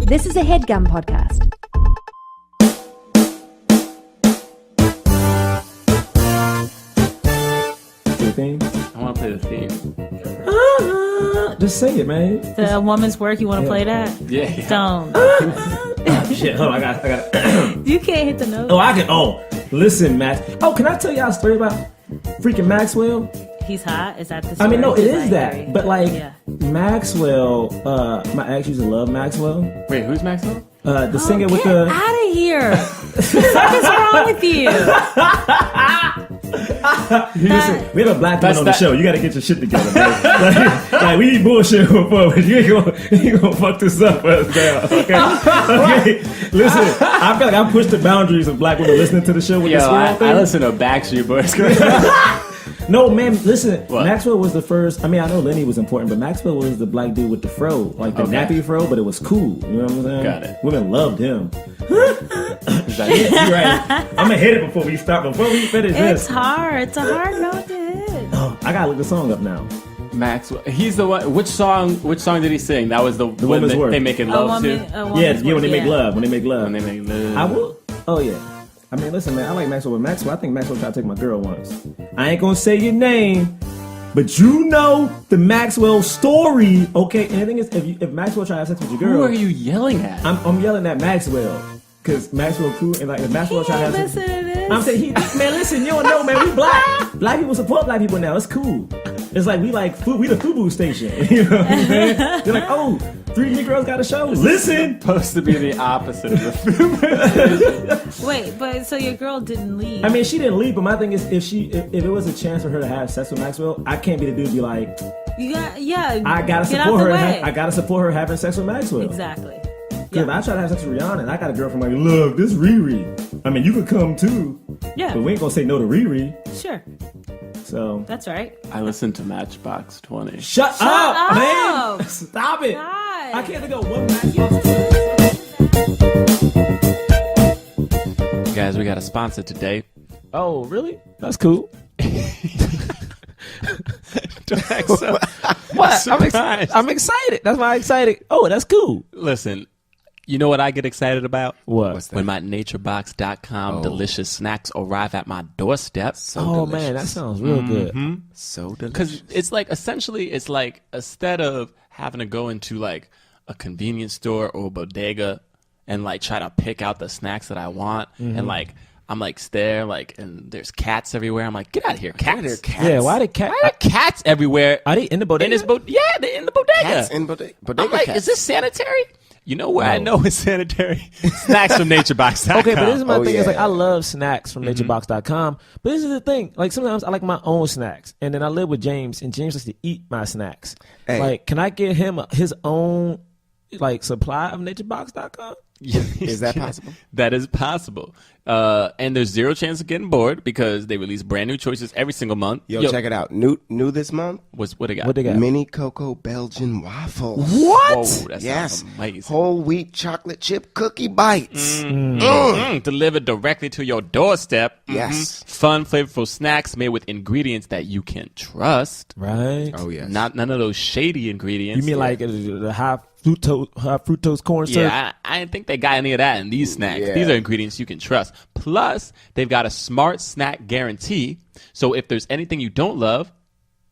This is a HeadGum podcast. Theme? I want to play the theme. Just sing it, man. The woman's work. You want to play that? Yeah. Don't. Shit, hold on, I got. You can't hit the note. Oh, I can. Oh, listen, Max. Oh, can I tell y'all a story about freaking Maxwell? He's hot. Is that the story? I mean, no, it He's is like, that. But like, yeah. Maxwell, my ex used to love Maxwell. Wait, who's Maxwell? The singer with Get the. out of here! What is wrong with you? Listen, we have a black man on the show. You got to get your shit together, man. like, we need bullshit before, but you ain't gonna fuck this up for us now. Okay? Listen, I feel like I pushed the boundaries of black women listening to the show with this I thing. listen to Backstreet Boys. No, man, listen. What? Maxwell was the first. I mean, I know Lenny was important, but Maxwell was the black dude with the fro, like the nappy fro, but it was cool. You know what I'm saying? Got it. Women loved him. Is that it? You're right. I'm gonna hit it before we stop. Before we finish It's this. hard. It's a hard note to hit. Oh, I gotta look the song up now. Maxwell. He's the one. Which song did he sing? That was the one Woman's that Work. they making love to. Yeah, when they make love. When they make love. When they make love. I will. Oh yeah. I mean, listen, man. I like Maxwell, but Maxwell. I think Maxwell tried to take my girl once. I ain't gonna say your name, but you know the Maxwell story, okay? And the thing is, if Maxwell tried to have sex with your girl, Who are you yelling at? I'm yelling at Maxwell because Maxwell cool, and like if Maxwell tried to have sex. Listen to this. I'm saying, man, listen, you don't know, man. We black. Black people support black people now. It's cool. It's like we like food. We the FUBU station. You know what I'm saying? They're like, oh, 3 Negroes got a show. Listen. Supposed to be the opposite of the Wait, but so your girl didn't leave. I mean, she didn't leave, but my thing is, if it was a chance for her to have sex with Maxwell, I can't be the dude to be like, You got, yeah. I gotta get support out her. the way. I gotta support her having sex with Maxwell. Exactly. Because if I try to have sex with Rihanna and I got a girlfriend like, look, this Riri. I mean, you could come too, Yeah. but we ain't gonna say no to Riri. Sure. So That's right. I listened to Matchbox 20. shut up, up. man! Stop it! God. I can't think of one Matchbox. Guys, we got a sponsor today. Oh, really? That's cool. What? I'm excited. That's why I'm excited. Oh, that's cool. Listen, you know what I get excited about? What? When my naturebox.com delicious snacks arrive at my doorstep. Oh man, that sounds real good. So delicious. Because it's like, essentially, it's like, instead of having to go into like a convenience store or a bodega and like try to pick out the snacks that I want, and like, I'm like there, like, and there's cats everywhere. I'm like, get out of here, cats. Yeah, why did cat? Why are cats everywhere? Are they in the bodega? In this yeah, they're in the bodega. Cats in bodega. I'm like, Cats. is this sanitary? You know where I know it's sanitary? Snacks from naturebox.com. Okay, but this is my thing. yeah. Is like I love snacks from naturebox.com. But this is the thing. Like sometimes I like my own snacks, and then I live with James, and James likes to eat my snacks. Hey. Like, can I get him his own like supply of naturebox.com? Is that possible? That is possible. And there's zero chance of getting bored because they release brand new choices every single month. Yo, check it out. New this month. What they got? What they got? Mini Cocoa Belgian waffles. What? Whoa, that Yes. sounds amazing. Whole wheat chocolate chip cookie bites. Delivered directly to your doorstep. Yes. Fun, flavorful snacks made with ingredients that you can trust. Right. Oh yes. None of those shady ingredients. You mean like the high fructose corn syrup? Yeah, I didn't think they got any of that in these snacks. Yeah. These are ingredients you can trust. Plus, they've got a smart snack guarantee. So if there's anything you don't love,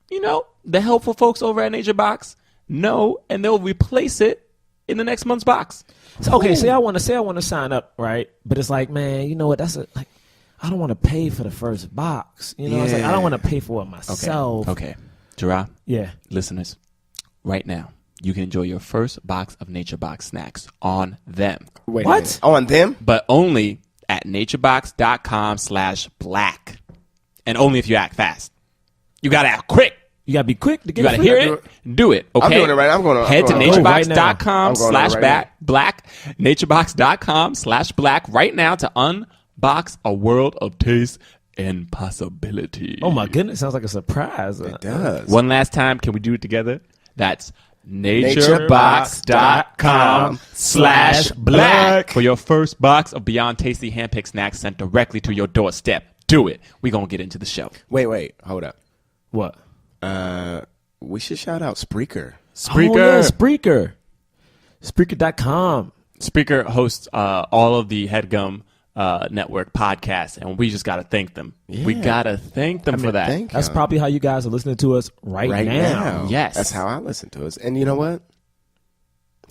you know, the helpful folks over at NatureBox know, and they'll replace it in the next month's box. So, okay, say I want to sign up, right? But it's like, man, you know what? I don't want to pay for the first box. You know, it's like I don't want to pay for it myself. Okay. Jerah, Yeah. listeners, right now, you can enjoy your first box of NatureBox snacks on them. Wait a What? minute. On them? But only at naturebox.com/black. And only if you act fast. You got to act quick. You gotta be quick to get You got to free. hear it. Do it. Okay. I'm doing it right now. I'm going to Head to right now. naturebox.com/black. Naturebox.com/black right now to unbox a world of taste and possibility. Oh my goodness, sounds like a surprise. It does. One last time. Can we do it together? That's naturebox.com/black for your first box of Beyond Tasty handpicked snacks sent directly to your doorstep. Do it. We're going to get into the show. Wait. Hold up. What? We should shout out Spreaker. Spreaker. Oh, yeah, Spreaker. Spreaker.com. Spreaker hosts all of the HeadGum Network podcasts, and we just got to thank them. Yeah. We got to thank them for that. Thank That's y'all. probably how you guys are listening to us right now. Yes. That's how I listen to us. And you know what?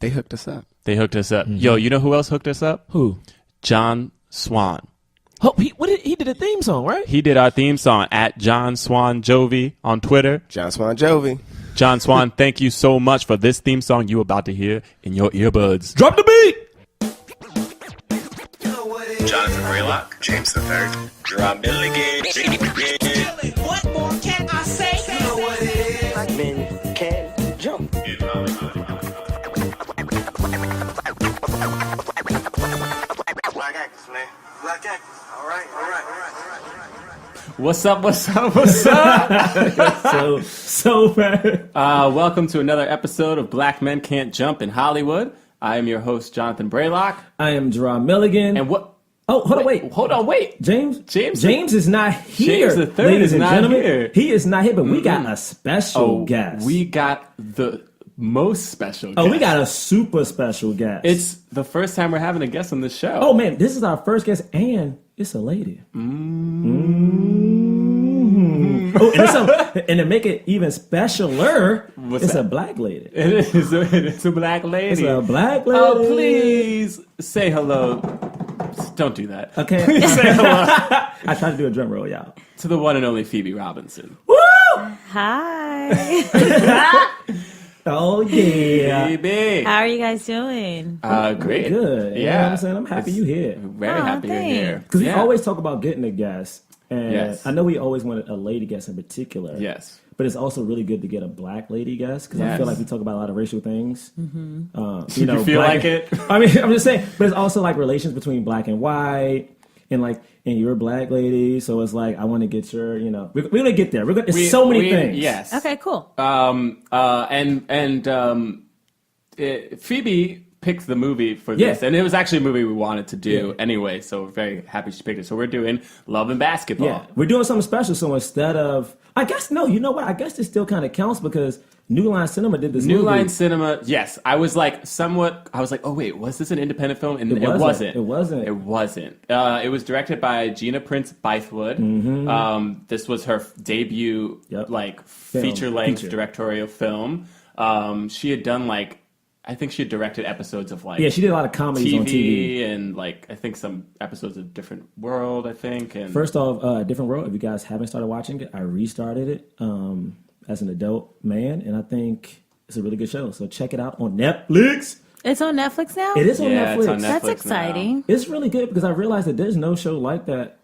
They hooked us up. They hooked us up. Yo, you know who else hooked us up? Who? John Swan. Oh, he did a theme song, right? He did our theme song at John Swan Jovi on Twitter. John Swan Jovi. John Swan, thank you so much for this theme song you about to hear in your earbuds. Drop the beat. Jonathan Braylock, James the Third, Jerah Milligan. What more can I say? You know what it is. Black men can jump. Black actors, man. Black actors. All right. What's up? What's up? What's up? So bad. Welcome to another episode of Black Men Can't Jump in Hollywood. I am your host, Jonathan Braylock. I am Jerah Milligan. And what? Oh, hold on, wait. James James is not here. James the Third ladies is and not gentlemen. here. He is not here, but we got a special guest. We got the most special guest. Oh, we got a super special guest. It's the first time we're having a guest on this show. Oh man, this is our first guest, and it's a lady. Oh, and to make it even specialer, it's a black lady. It is a black lady. It's a black lady. Oh, please say hello. Don't do that. Okay. Say hello I tried to do a drum roll, y'all. to the one and only Pheobe Robinson. Woo! Hi. Oh yeah. Phoebe. How are you guys doing? Great. Good. You know what Yeah. I'm saying? I'm happy you here. Very Aw, happy you're here. thanks. Because we Yeah. always talk about getting a guest. And Yes. I know we always wanted a lady guest in particular. Yes. But it's also really good to get a black lady guest because I Yes. feel like we talk about a lot of racial things. Mm-hmm. You feel black- like it? I mean, I'm just saying. But it's also like relations between black and white, and you're a black lady, so it's like I want to get your, we're gonna get there. It's so many things. Yes. Okay, cool. Phoebe picked the movie for Yeah. this, and it was actually a movie we wanted to do anyway, so we're very happy she picked it. So we're doing Love and Basketball. Yeah, we're doing something special. So instead of, I guess no, you know what? I guess this still kind of counts because New Line Cinema did this New movie. Line Cinema, yes. I was like, oh wait, was this an independent film? And it wasn't. It wasn't. It wasn't. It was directed by Gina Prince Bythewood. Mm-hmm. This was her debut, feature-length directorial film. She had done I think she had directed episodes of Yeah, she did a lot of comedies on TV. and I think some episodes of Different World, I think. And First off, Different World, if you guys haven't started watching it, I restarted it as an adult man, and I think it's a really good show. So check it out on Netflix. It's on Netflix now? It is on Yeah, Netflix. it's on That's Netflix exciting. It's really good because I realized that there's no show like that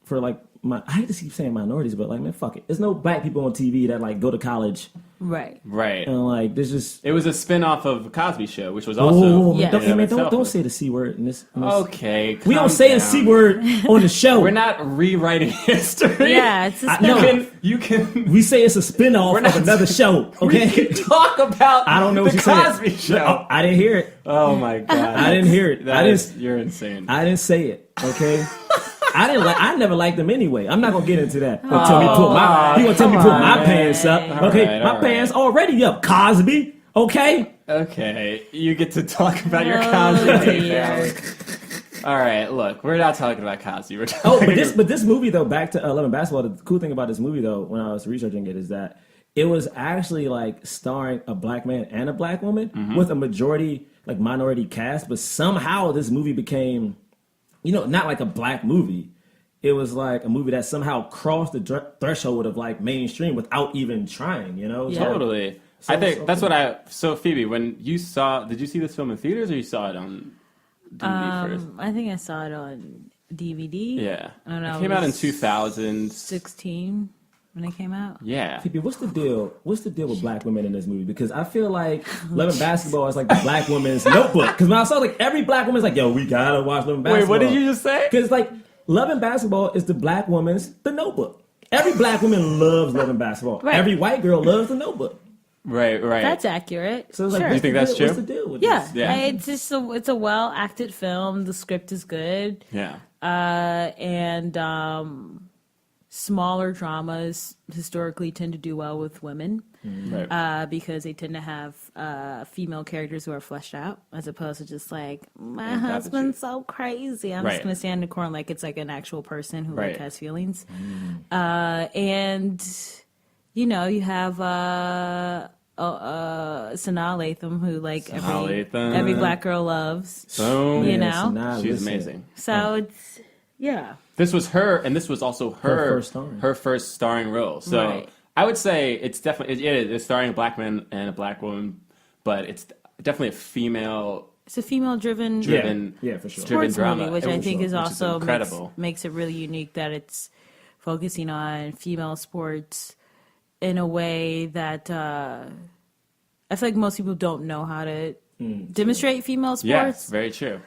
for I hate to keep saying minorities, but man, fuck it. There's no black people on TV that go to college Right. right. and there's just It was a spin-off of Cosby Show, which was also... Yeah. don't say the C word in this. Okay, We calm don't say the down. C word on the show. We're not rewriting history. Yeah, it's a no. spin-off. You can We say it's a spin-off We're not- of another show. Okay. we can talk about I don't know what the you said. Cosby Show. Oh, I didn't hear it. Oh my god. I didn't hear it. You're insane. I didn't say it. Okay. I never liked them anyway. I'm not gonna get into that. You gonna tell me put my pants up? Okay, All my right. pants already up. Cosby. Okay. Okay, you get to talk about your Oh, Cosby dear. family. All right, look, we're not talking about Cosby. We're talking Oh, but this movie though, back to Love and Basketball. The cool thing about this movie though, when I was researching it, is that it was actually starring a black man and a black woman with a majority minority cast. But somehow this movie became, not like a black movie. It was like a movie that somehow crossed the threshold of mainstream without even trying. Yeah. Totally. So- I think so that's cool. So Phoebe, when you did you see this film in theaters or you saw it on DVD first? I think I saw it on DVD. Yeah. I don't know, It came out in was 2000. 16 when it came out. Yeah. Phoebe, what's the deal? What's the deal with black women in this movie? Because I feel like Love and Basketball is like the black woman's Notebook. Because when I saw every black woman's like, yo, we gotta watch Love and Basketball. Wait, what did you just say? Because Love and Basketball is the black woman's The Notebook. Every black woman loves Love and Basketball. Right. Every white girl loves The Notebook. Right. That's accurate. So it's sure. what's You think the that's deal- true? What's the deal with Yeah, this? Yeah. it's just it's a well acted film. The script is good, Yeah. and smaller dramas historically tend to do well with women. Right. Because they tend to have female characters who are fleshed out, as opposed to just like, my Yeah, husband's so crazy. I'm Right. just going to stand in the corner like it's like an actual person who like Right. has feelings. And, you know, you have Sanaa Lathan, who like Sanaa Lathan. every black girl loves. Boom. You Yeah, know? Sanaa, She's listen. amazing. So it's, yeah. This was her, and this was also her Her first starring. first starring role. So Right. I would say it's definitely it's starring a black man and a black woman, but it's definitely a female It's a female-driven driven Yeah, for sure. driven sports drama, movie, which I think is which also incredible. makes it really unique that it's focusing on female sports in a way that I feel like most people don't know how to demonstrate female Yes, sports. very true.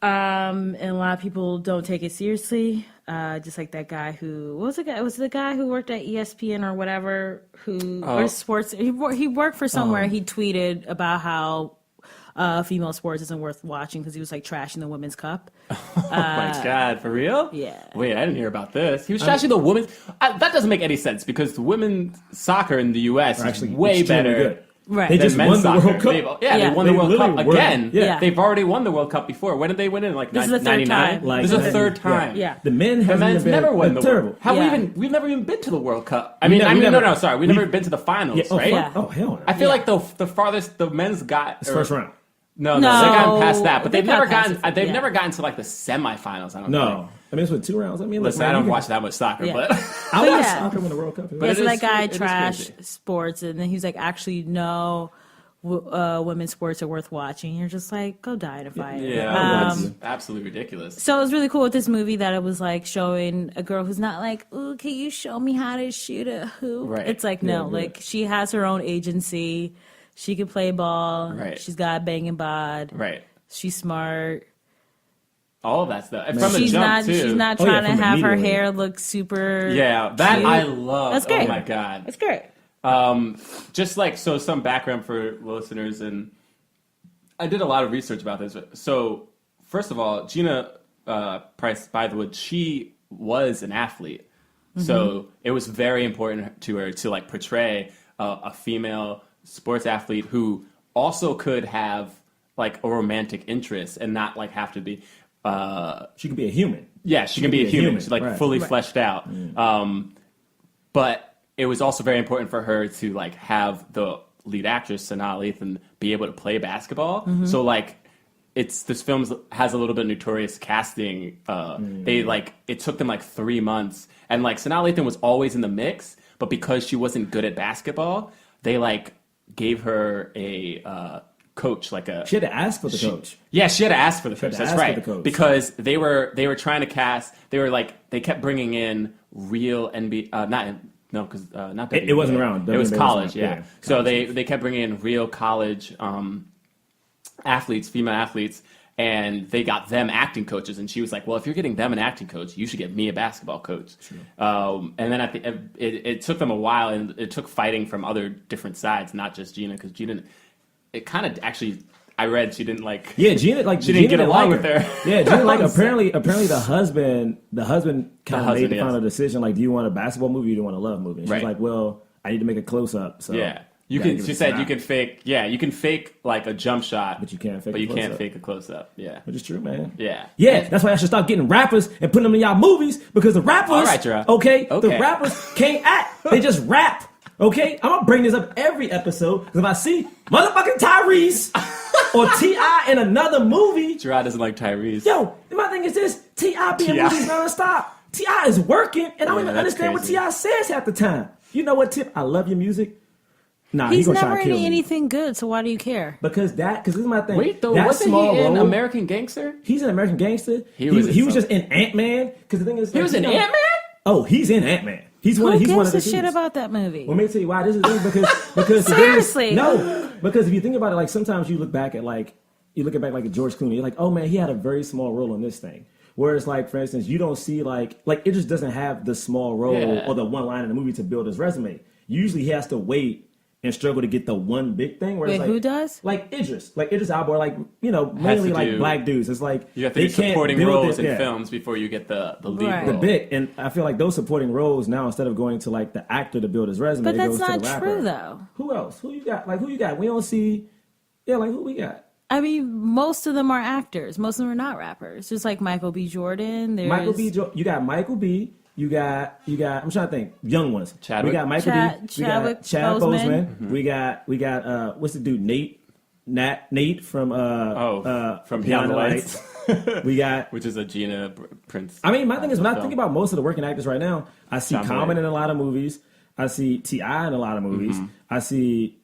And a lot of people don't take it seriously. Just like that guy who what was the guy? Was it the guy who worked at ESPN or whatever? Or sports? He worked for somewhere. He tweeted about how female sports isn't worth watching because he was like trashing the Women's Cup. Oh my God, for real? Yeah. Wait, I didn't hear about this. He was trashing the women's. That doesn't make any sense because the women's soccer in the U.S. is Actually, way extremely better. good. Right. They than just men's won the soccer. World Cup. They Yeah. won the They World Cup literally were. again. Yeah. They've already won the World Cup before. When did they win it? Like This is the third 99? time. Like, This is the yeah. third time. Yeah. The men The hasn't men's even never won been the terrible. World. Have Yeah. we've never even been to the World Cup. We never- We've never been to the finals, Yeah, oh, right? fuck. Oh, hell no. I feel Yeah. like the farthest the men's got It's first round. No, No. they've gotten past that, but They they've got never past gotten. it, They've yeah. never gotten to like the semifinals. I don't No. think. I mean, it's with 2 rounds. I mean, look, Listen, man, I don't you watch that much soccer, Yeah. but I But watch yeah. soccer when the World Cup is. But Yeah, it so that guy it is trashed crazy. sports, and then he was like, actually, no, women's sports are worth watching. You're just like, go die in a fight. yeah, that's absolutely ridiculous. So it was really cool with this movie that it was like showing a girl who's not like, ooh, can you show me how to shoot a hoop? Right. It's like, no, Yeah, like she has her own agency. She can play ball. Right. She's got a banging bod. Right, She's smart. all of that stuff and from the She's jump not. too. She's not Oh, yeah, trying to from have her immediately. hair look super. Yeah, that cute. I love. That's great. Oh my God. That's great. Just like so, some background for listeners, and I did a lot of research about this. So, first of all, Gina Price Bythewood, she was an athlete, so it was very important to her to like portray a female sports athlete who also could have like a romantic interest and not like have to be. She could be a human. Yeah, she can be a human. She's like right. fully Right. fleshed out. But it was also very important for her to like have the lead actress Sanaa Lathan be able to play basketball. So like this film has a little bit of notorious casting. They like it took them like 3 months, and like Sanaa Lathan was always in the mix, but because she wasn't good at basketball, they like gave her a coach, like a She had to ask for the coach. yeah, she had to ask for the coach. to That's ask for right. the coach. Because they were trying to cast. They kept bringing in real NBA. Not WNBA. It wasn't around. It was WNBA college. wasn't around. Yeah. Yeah, So college. they kept bringing in real college athletes, female athletes, and they got them acting coaches. And she was like, "Well, if you're getting them an acting coach, you should get me a basketball coach." And then at the it took them a while, and it took fighting from other different sides, not just Gina, because Gina. It kind of actually, I read she didn't like. Yeah, Gina like She didn't get along like with her. Yeah, Gina like apparently the husband kind of made the yes. final decision. Like, do you want a basketball movie or do you want a love movie? And she's Right. like, well, I need to make a close up. So Yeah, you gotta can. give She it said to you Sanaa. can fake. Yeah, you can fake like a jump shot, But you can't fake But a you can't close-up. fake a close up. Yeah, Which is true, man. yeah, Yeah, that's why I should start getting rappers and putting them in y'all movies because the rappers, All right, Jerah. okay, the Okay. rappers can't act. They just rap. Okay, I'm gonna bring this up every episode because if I see motherfucking Tyrese or T.I. in another movie, Jerah doesn't like Tyrese. yo, my thing is this: T.I. be in T.I. movies nonstop. T.I. is working, and I don't Yeah, even that's understand what crazy. T.I. says half the time. You know what, Tip? I love your music. Nah, He's gonna never try to in kill me. anything good, so why do you care? Because this is my thing. Wait, though, that wasn't small he in role, American Gangster? He's an American Gangster. He was in just something. in Ant-Man. Because the thing is, He was in Ant-Man. Oh, he's in Ant-Man. He's Who one. He's gives one of the a shit dudes. about that movie? Well, let me tell you why this is because the thing is- Seriously. no, because if you think about it, like sometimes you look back at like a George Clooney, you're like, oh man, he had a very small role in this thing. Whereas, like for instance, you don't see like it just doesn't have the small role Yeah. or the one line in the movie to build his resume. Usually, he has to wait and struggle to get the one big thing. Where Wait, it's like, who does? Like Idris Elba, or like mainly to like do- black dudes. It's like You have to they do can't supporting build roles it- in films before you get the lead Right. role. the big, and I feel like those supporting roles now, instead of going to like the actor to build his resume, But it that's goes to not the rapper. true, though. Who else? Who you got? Like who you got? We don't see. Yeah, like who we got? I mean, most of them are actors. Most of them are not rappers. Just like Michael B. Jordan. There's You got Michael B. You got. I'm trying to think. Young ones. Chadwick. We got Michael B. We Chadwick got Chad Boseman. Boseman. We got what's the dude? Nate from from Beyond the Lights. We got. Which is a Gina Prince. I mean, my thing is when I film. think about most of the working actors right now, I see John Common Boyd. in a lot of movies. I see T.I. in a lot of movies. I see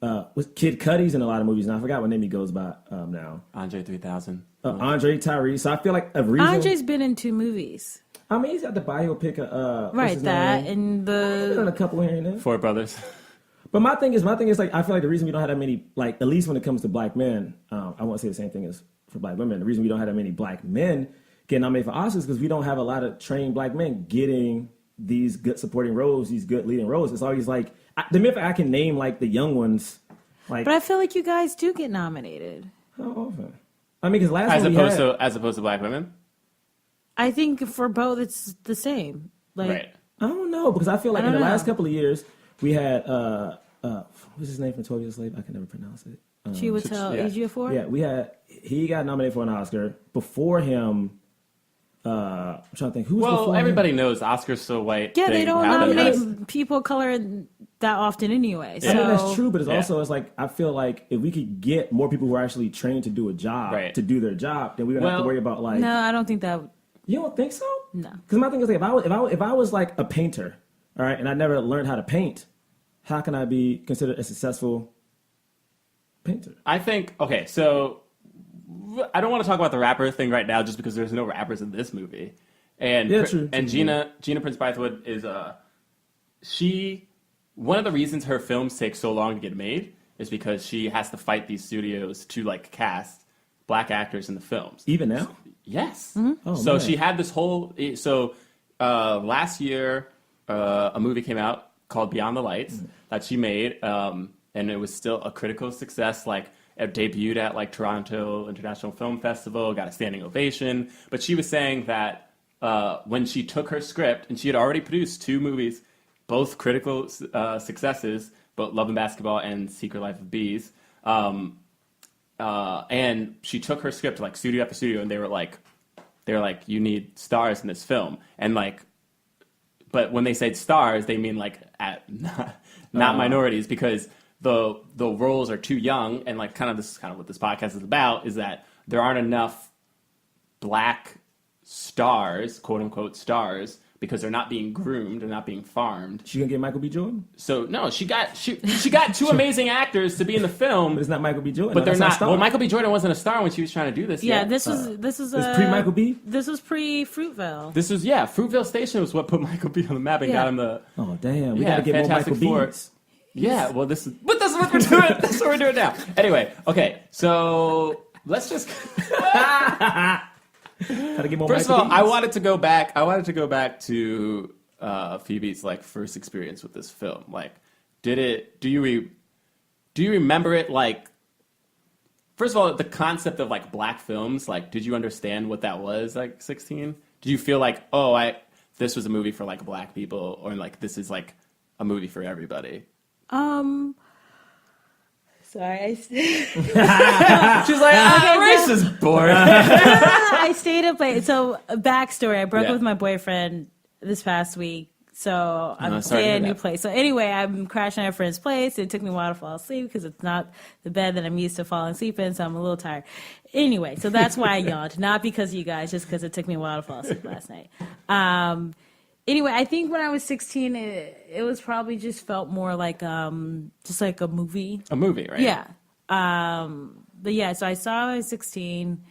Kid Cudi's in a lot of movies. And I forgot what name he goes by now. Andre 3000. Andre Tyrese. So I feel like a reason. Andre's been in 2 movies. I mean, he's got the biopic of Right, what's his that name? and He's done a the... couple here and there. Four Brothers. But my thing is like I feel like the reason we don't have that many, like at least when it comes to black men, I won't say the same thing as for black women. The reason we don't have that many black men getting nominated for Oscars is because we don't have a lot of trained black men getting these good supporting roles, these good leading roles. It's always like the myth I can name like the young ones, like But I feel like you guys do get nominated. how often? I mean, because last As one we opposed had, to black women. I think for both it's the same. Like, Right. I don't know because I feel like I in the don't know. last couple of years we had what's his name from 12 Years a Slave? I can never pronounce it. Chiwetel yeah. Ejiofor? Yeah, he got nominated for an Oscar. Before him, I'm trying to think who was Well, before everybody him? knows Oscar's so white. Yeah, they thing don't happened. nominate people of color that often anyway. So I mean, that's true, but it's Yeah. also it's like I feel like if we could get more people who are actually trained to do a job Right. to do their job, then we don't have to Well, worry about like. No, I don't think that. You don't think so? No. Because my thing is like if I was like a painter, all right, and I never learned how to paint, how can I be considered a successful painter? I think, okay, so I don't want to talk about the rapper thing right now just because there's no rappers in this movie. And Yeah, true. And Gina Prince Bythewood is one of the reasons her films take so long to get made is because she has to fight these studios to like cast black actors in the films. Even now? Yes. Oh, So man. she had this whole. So last year, a movie came out called Beyond the Lights that she made, and it was still a critical success. Like it debuted at like Toronto International Film Festival, got a standing ovation. But she was saying that when she took her script, and she had already produced 2 movies, both critical successes, but Love and Basketball and Secret Life of Bees. And she took her script to like studio after studio, and they were like, you need stars in this film, and like, but when they said stars, they mean like not minorities, because the roles are too young, and like this is kind of what this podcast is about, is that there aren't enough black stars, quote unquote stars, because they're not being groomed, they're not being farmed. She gonna get Michael B. Jordan? So no, she got 2 amazing actors to be in the film. But it's not Michael B. Jordan. But they're That's not. star. Well, Michael B. Jordan wasn't a star when she was trying to do this. Yeah, yet. this was It's pre-Michael B? This was pre Fruitvale. This was Fruitvale Station was what put Michael B. on the map and Yeah. got him the. Oh damn, we Yeah, gotta get more Fantastic Michael Four. B's. Yeah, well, this is what we're doing. That's what we're doing now. Anyway, okay, so let's just. Gotta get more First of Michael all, B's. I wanted to go back to Phoebe's like first experience with this film. Like, do you remember it? Like, first of all, the concept of like black films. Like, did you understand what that was? Like 16? Did you feel like, this was a movie for like black people, or like this is like a movie for everybody? Sorry, She's like, race is boring. I stayed up late. So, a backstory: I broke Yeah. up with my boyfriend this past week, so I'm sorry to staying at a hear new that. place. So anyway, I'm crashing at a friend's place. It took me a while to fall asleep because it's not the bed that I'm used to falling asleep in, so I'm a little tired. Anyway, so that's why I yawned, not because of you guys, just because it took me a while to fall asleep last night. Anyway, I think when I was 16, it was probably just felt more like just like a movie. A movie, right? Yeah. But yeah, so I saw it when I was 16,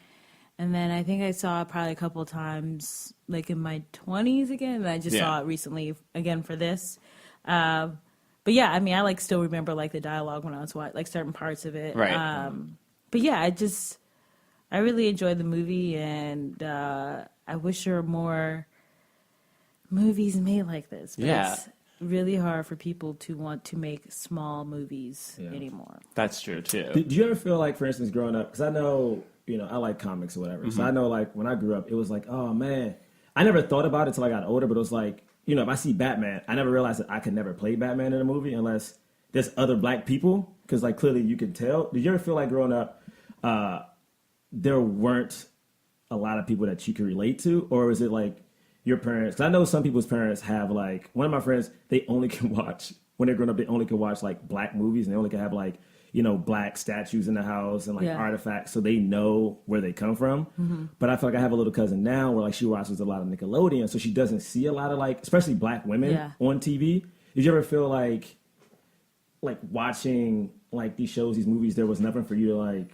and then I think I saw it probably a couple of times, like in my 20s again, and I just Yeah. saw it recently again for this. But yeah, I mean, I like still remember like the dialogue when I was watching, like certain parts of it. Right. But yeah, I really enjoyed the movie, and I wish there were more movies made like this. But Yeah. really hard for people to want to make small movies anymore. That's true too. Do you ever feel like, for instance, growing up, because I know, I like comics or whatever. So I know, like, when I grew up, it was like, oh, man. I never thought about it until I got older, but it was like, if I see Batman, I never realized that I could never play Batman in a movie unless there's other black people, because, like, clearly you can tell. Did you ever feel like growing up, there weren't a lot of people that you could relate to? Or was it like your parents? Because I know some people's parents have, like, one of my friends, they only can watch, when they're growing up, they only can watch, like, black movies, and they only can have, like, black statues in the house and, like, artifacts, so they know where they come from. Mm-hmm. But I feel like I have a little cousin now where, like, she watches a lot of Nickelodeon, so she doesn't see a lot of, like, especially black women on TV. Did you ever feel like watching, like, these shows, these movies, there was nothing for you to, like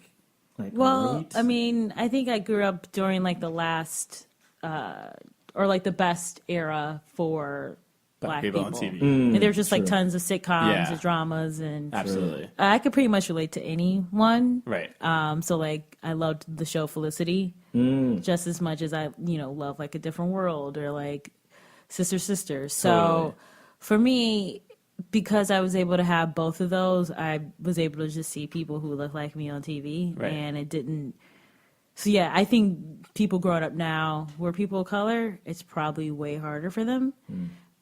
well, relate? I mean, I think I grew up during, like, the last, or, like, the best era for black people on TV. And there's just like tons of sitcoms and dramas, and absolutely, I could pretty much relate to anyone. Right. So like I loved the show Felicity just as much as I love like A Different World or like Sister. So for me, because I was able to have both of those, I was able to just see people who look like me on TV, and it didn't. So yeah, I think people growing up now, who are people of color, it's probably way harder for them.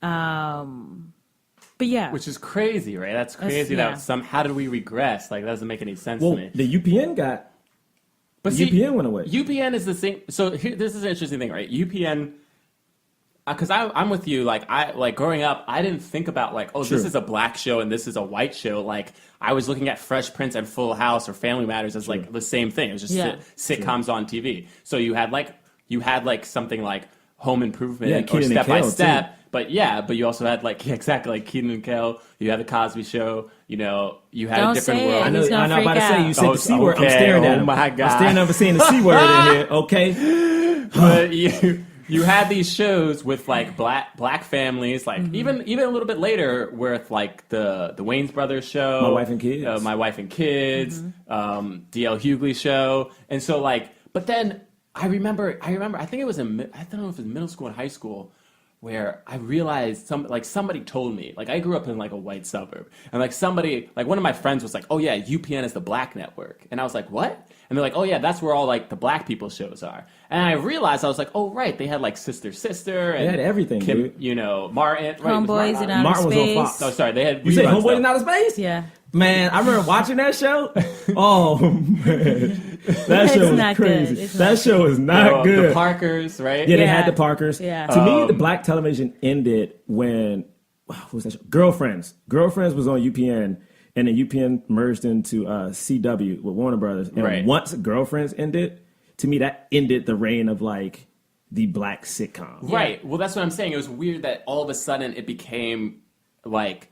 But yeah, which is crazy, right? That's crazy. How did we regress? Like, that doesn't make any sense to me. The UPN UPN went away. UPN is the same. So this is an interesting thing, right? UPN, because I'm with you. Like growing up, I didn't think about like, oh, this is a black show and this is a white show. Like I was looking at Fresh Prince and Full House or Family Matters as like the same thing. It was just sitcoms on TV. So you had like something like Home Improvement or Step by Step. But you also had like Kenan and Kel. You had the Cosby Show. You had a different world. I know. I'm about to say you said the C word. I'm staring at him. Oh my God! I'm staring over saying the C word in here. Okay. But you had these shows with like black families, like even a little bit later with like the Wayans Brothers show, My Wife and Kids, My Wife and Kids, D.L. Hughley show, and so like. But then I remember. I think it was I don't know if it was middle school and high school, where I realized somebody told me, like I grew up in like a white suburb, and like somebody, like one of my friends was like, oh yeah, UPN is the black network. And I was like, what? And they're like, oh yeah, that's where all like the black people shows are. And I realized, I was like, oh right, they had like Sister, and they had everything, Kim, dude. Martin. Homeboys in Outer Martin Space. Was on Fox. Oh, sorry, they had. You say Homeboys in Outer Space? Yeah. Man, I remember watching that show. Oh man, that show was crazy. That show is not good. The Parkers, right? Yeah, they had the Parkers. Yeah. To me, the black television ended when what was that show? Girlfriends. Girlfriends was on UPN, and then UPN merged into CW with Warner Brothers. And once Girlfriends ended, to me that ended the reign of like the black sitcom. Right. Well, that's what I'm saying. It was weird that all of a sudden it became like.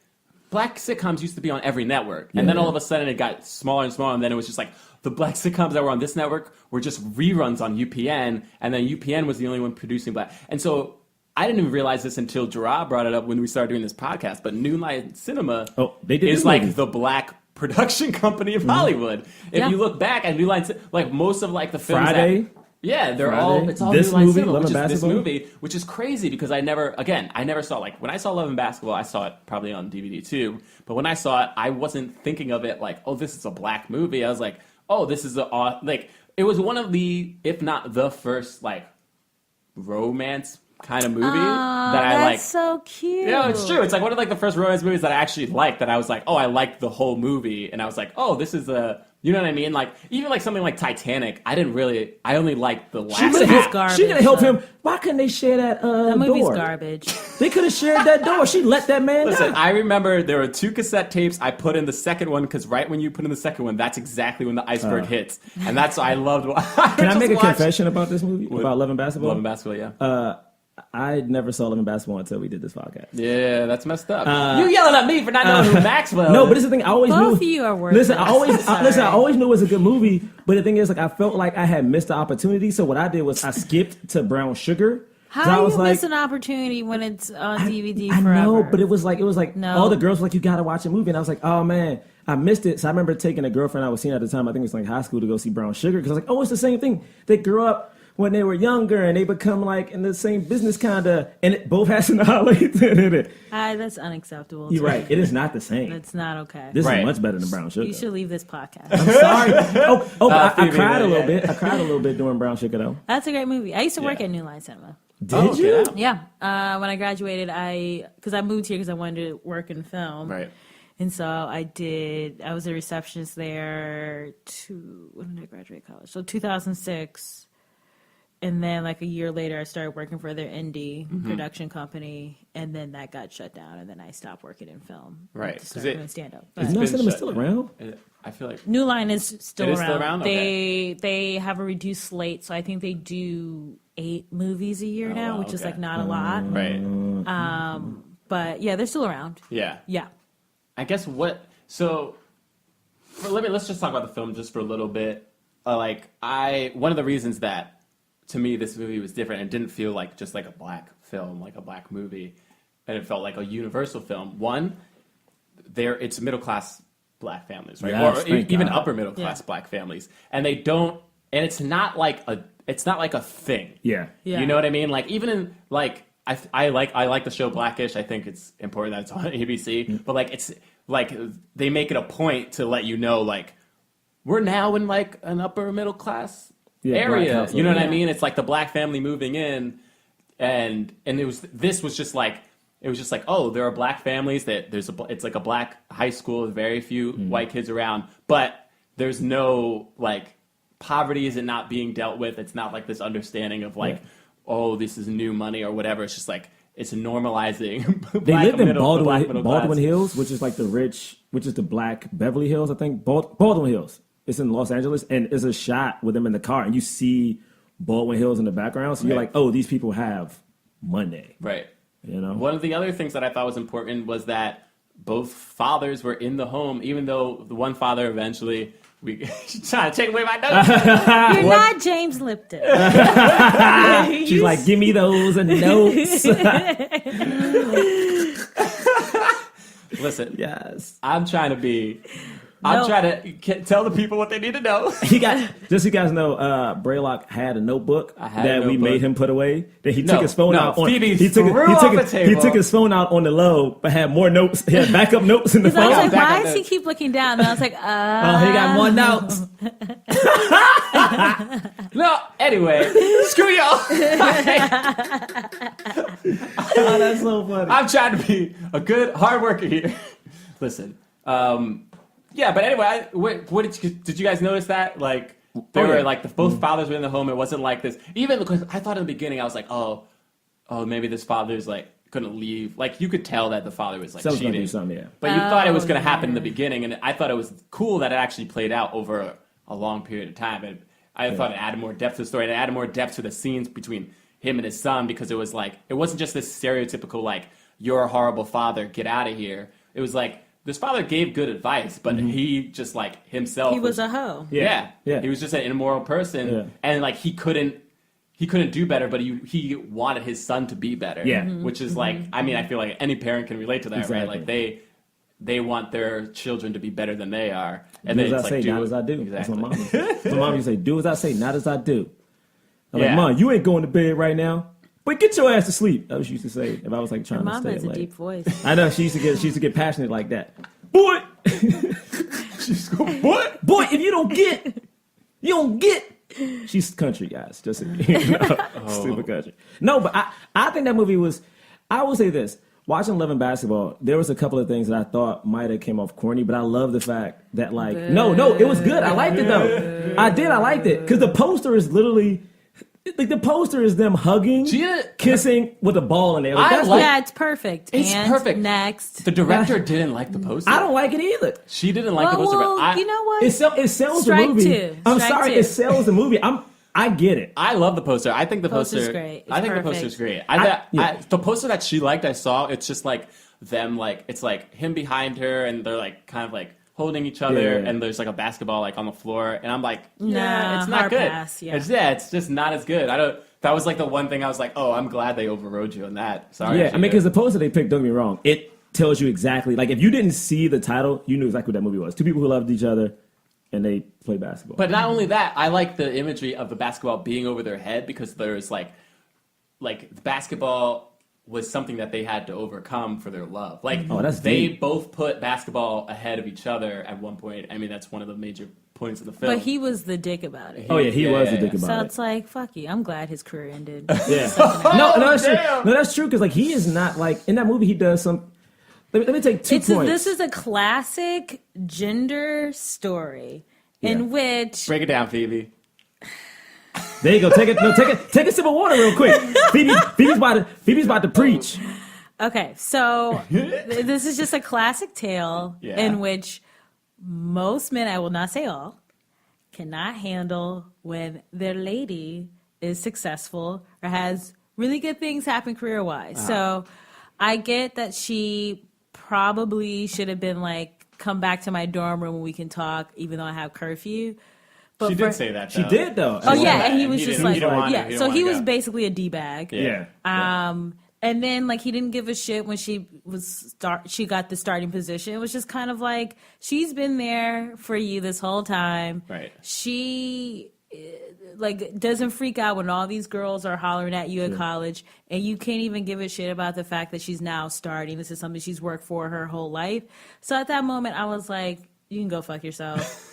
Black sitcoms used to be on every network, and then all of a sudden it got smaller and smaller, and then it was just like the black sitcoms that were on this network were just reruns on UPN, and then UPN was the only one producing black. And so I didn't even realize this until Jerah brought it up when we started doing this podcast, but New Line Cinema is like the black production company of Hollywood. If you look back at New Line, like most of like the films Friday. They're all it's all this New Line movie, Cinema, Love which and is this Basketball? movie, which is crazy because I never saw like when I saw Love and Basketball, I saw it probably on DVD too. But when I saw it, I wasn't thinking of it like, oh, this is a black movie. I was like, oh, this is like it was one of the, if not the first like romance kind of movie that I like. That's so cute. Yeah, it's true. It's like one of like the first romance movies that I actually liked. That I was like, oh, I liked the whole movie, and I was like, oh, this is a. You know what I mean? Like, even like something like Titanic, I only liked the last half. She could have helped him. Why couldn't they share that That movie's door? garbage. They could have shared that door. She let that man Listen, down. I remember there were 2 cassette tapes. I put in the second one because right when you put in the second one, that's exactly when the iceberg hits. And that's I loved. Can I make a confession about this movie? About Love and Basketball? Love and Basketball, yeah. I never saw Love and Basketball until we did this podcast. Yeah, that's messed up. You yelling at me for not knowing who Maxwell is. No, but this is the thing. I always knew. Both of you are worth Listen, it. I always knew it was a good movie. But the thing is, like, I felt like I had missed the opportunity. So what I did was I skipped to Brown Sugar. How do you miss an opportunity when it's on DVD I forever? know, but it was like No. all the girls were like, you gotta watch a movie, and I was like, oh man, I missed it. So I remember taking a girlfriend I was seeing at the time, I think it was like high school, to go see Brown Sugar, because I was like, oh, it's the same thing. They grew up when they were younger and they become like in the same business kinda, and it both has annihilates in it. That's unacceptable. You're right. It is not the same. That's not okay. This Right. is much better than Brown Sugar. You should leave this podcast. I'm sorry. But I Phoebe, cried a little yeah. bit. I cried a little bit during Brown Sugar though. That's a great movie. I used to work Yeah. at New Line Cinema. Did you? Yeah. When I graduated, because I moved here because I wanted to work in film. Right. And so I was a receptionist there when did I graduate college? So 2006. And then like a year later, I started working for their indie production company. And then that got shut down. And then I stopped working in film. Right. To start doing stand-up. Is But New been Cinema shut still down. around? I feel like New Line is still It is around. still around? They have a reduced slate. So I think they do 8 movies a year now, wow, which is okay. like not a lot. right. But yeah, they're still around. Yeah. Yeah. I guess let's just talk about the film just for a little bit. One of the reasons that to me this movie was different and didn't feel like just like a black film, like a black movie, and it felt like a universal film. One, it's middle class black families, right? Yes, or thank even God. upper middle class Yeah. black families, and it's not like a thing. Yeah. Yeah. You know what I mean? Like even in like I like the show Blackish. I think it's important that it's on ABC. But like it's like they make it a point to let you know like we're now in like an upper middle class Yeah, black area. household. You know what I Yeah. mean? It's like the black family moving in, and this was just like oh, there are black families that it's like a black high school with very few white kids around, but there's no like poverty isn't not being dealt with. It's not like this understanding of like, oh, this is new money or whatever. It's just like it's normalizing. They lived in Baldwin class. Hills, which is like which is the black Beverly Hills, I think. Baldwin Hills. It's in Los Angeles, and it's a shot with them in the car, and you see Baldwin Hills in the background. So you're Right. like, oh, these people have money. Right. You know? One of the other things that I thought was important was that both fathers were in the home, even though the one father eventually she's trying to take away my notes. You're not James Lipton. She's like, give me those notes. Listen, Yes. I'm trying to tell the people what they need to know. Just so you guys know, Braylock had a notebook had a that we notebook. made him put away. Then he took his phone out on Phoebe he took threw off the he table. took his phone out on the low, but had more notes. He had backup notes in the Because I phone. was like, back why up does he notes. keep looking down? And I was like, Oh, he got more notes. No, anyway, screw y'all. Oh, that's so funny. I'm trying to be a good hard worker here. Listen, yeah, but anyway, what did you guys notice that like they were like both fathers were in the home? It wasn't like this. Even because I thought in the beginning I was like, oh, maybe this father's like gonna leave. Like you could tell that the father was like Someone's gonna cheating. do something, yeah. But you thought it was going to happen in the beginning, and I thought it was cool that it actually played out over a long period of time. And I thought it added more depth to the story. And it added more depth to the scenes between him and his son because it was like it wasn't just this stereotypical like you're a horrible father, get out of here. It was like this father gave good advice, but he just like himself he was a hoe. yeah. Yeah. He was just an immoral person, Yeah. and like he couldn't do better, but he wanted his son to be better. Yeah. Which is like, I mean, I feel like any parent can relate to that, right? Exactly. Like they want their children to be better than they are, and Do then as it's I like say, not as I do. Exactly. That's what mom used to say. My mom used to say, do as I say, not as I do. I'm Yeah. like, Mom, you ain't going to bed right now. But get your ass to sleep. That's what she used to say if I was like trying Mom to has stay a late. deep voice. I know she used to get passionate like that. Boy, she's going, boy, if you don't get. She's country, guys. Just so you know, super country. No, but I think that movie was. I will say this: watching Love and Basketball, there was a couple of things that I thought might have came off corny, but I love the fact that like no, it was good. I liked it though. I liked it because the poster is literally. Like the poster is them hugging, kissing with a ball in there. Like, that's Yeah, it's perfect. It's and perfect. Next. The director didn't like the poster. I don't like it either. She didn't like the poster. but you know what? It sells Strike the movie. two. I'm Strike sorry, two. it sells the movie. I get it. I love the poster. I think the Poster's poster. great. It's I think the perfect. poster's great. Yeah. The poster that she liked, I saw. It's just like them, like it's like him behind her, and they're like kind of like holding each other, Yeah. and there's like a basketball like on the floor, and I'm like, Nah, it's not hard good. pass, yeah. It's just not as good. That was like the one thing I was like, oh, I'm glad they overrode you on that. Sorry. Yeah, I mean, because the poster they picked, don't get me wrong, it tells you exactly. Like, if you didn't see the title, you knew exactly what that movie was. Two people who loved each other, and they play basketball. But not only that, I like the imagery of the basketball being over their head because there's like the basketball was something that they had to overcome for their love. Like that's they deep. both put basketball ahead of each other at one point. I mean, that's one of the major points of the film. But he was the dick about it. Oh yeah, he was a dick So about it's it. like, fuck you. I'm glad his career ended. Yeah. No, that's true. No, that's true because like he is not like in that movie. He does some. Let me take 2 points. This is a classic gender story in which Break it down, Phoebe. There you go. Take it. No, take a sip of water real quick. Phoebe's about to preach. Okay, so this is just a classic tale Yeah. in which most men, I will not say all, cannot handle when their lady is successful or has really good things happen career-wise. So I get that she probably should have been like, come back to my dorm room and we can talk, even though I have curfew. But She did say that, though. She did though. Oh said yeah, that, and he and was he just didn't- like, he didn't want it. yeah. He So didn't he wanna was go. basically a d-bag. Yeah. And then like he didn't give a shit when she got the starting position. It was just kind of like she's been there for you this whole time. Right. She like doesn't freak out when all these girls are hollering at you at college, and you can't even give a shit about the fact that she's now starting. This is something she's worked for her whole life. So at that moment, I was like, you can go fuck yourself.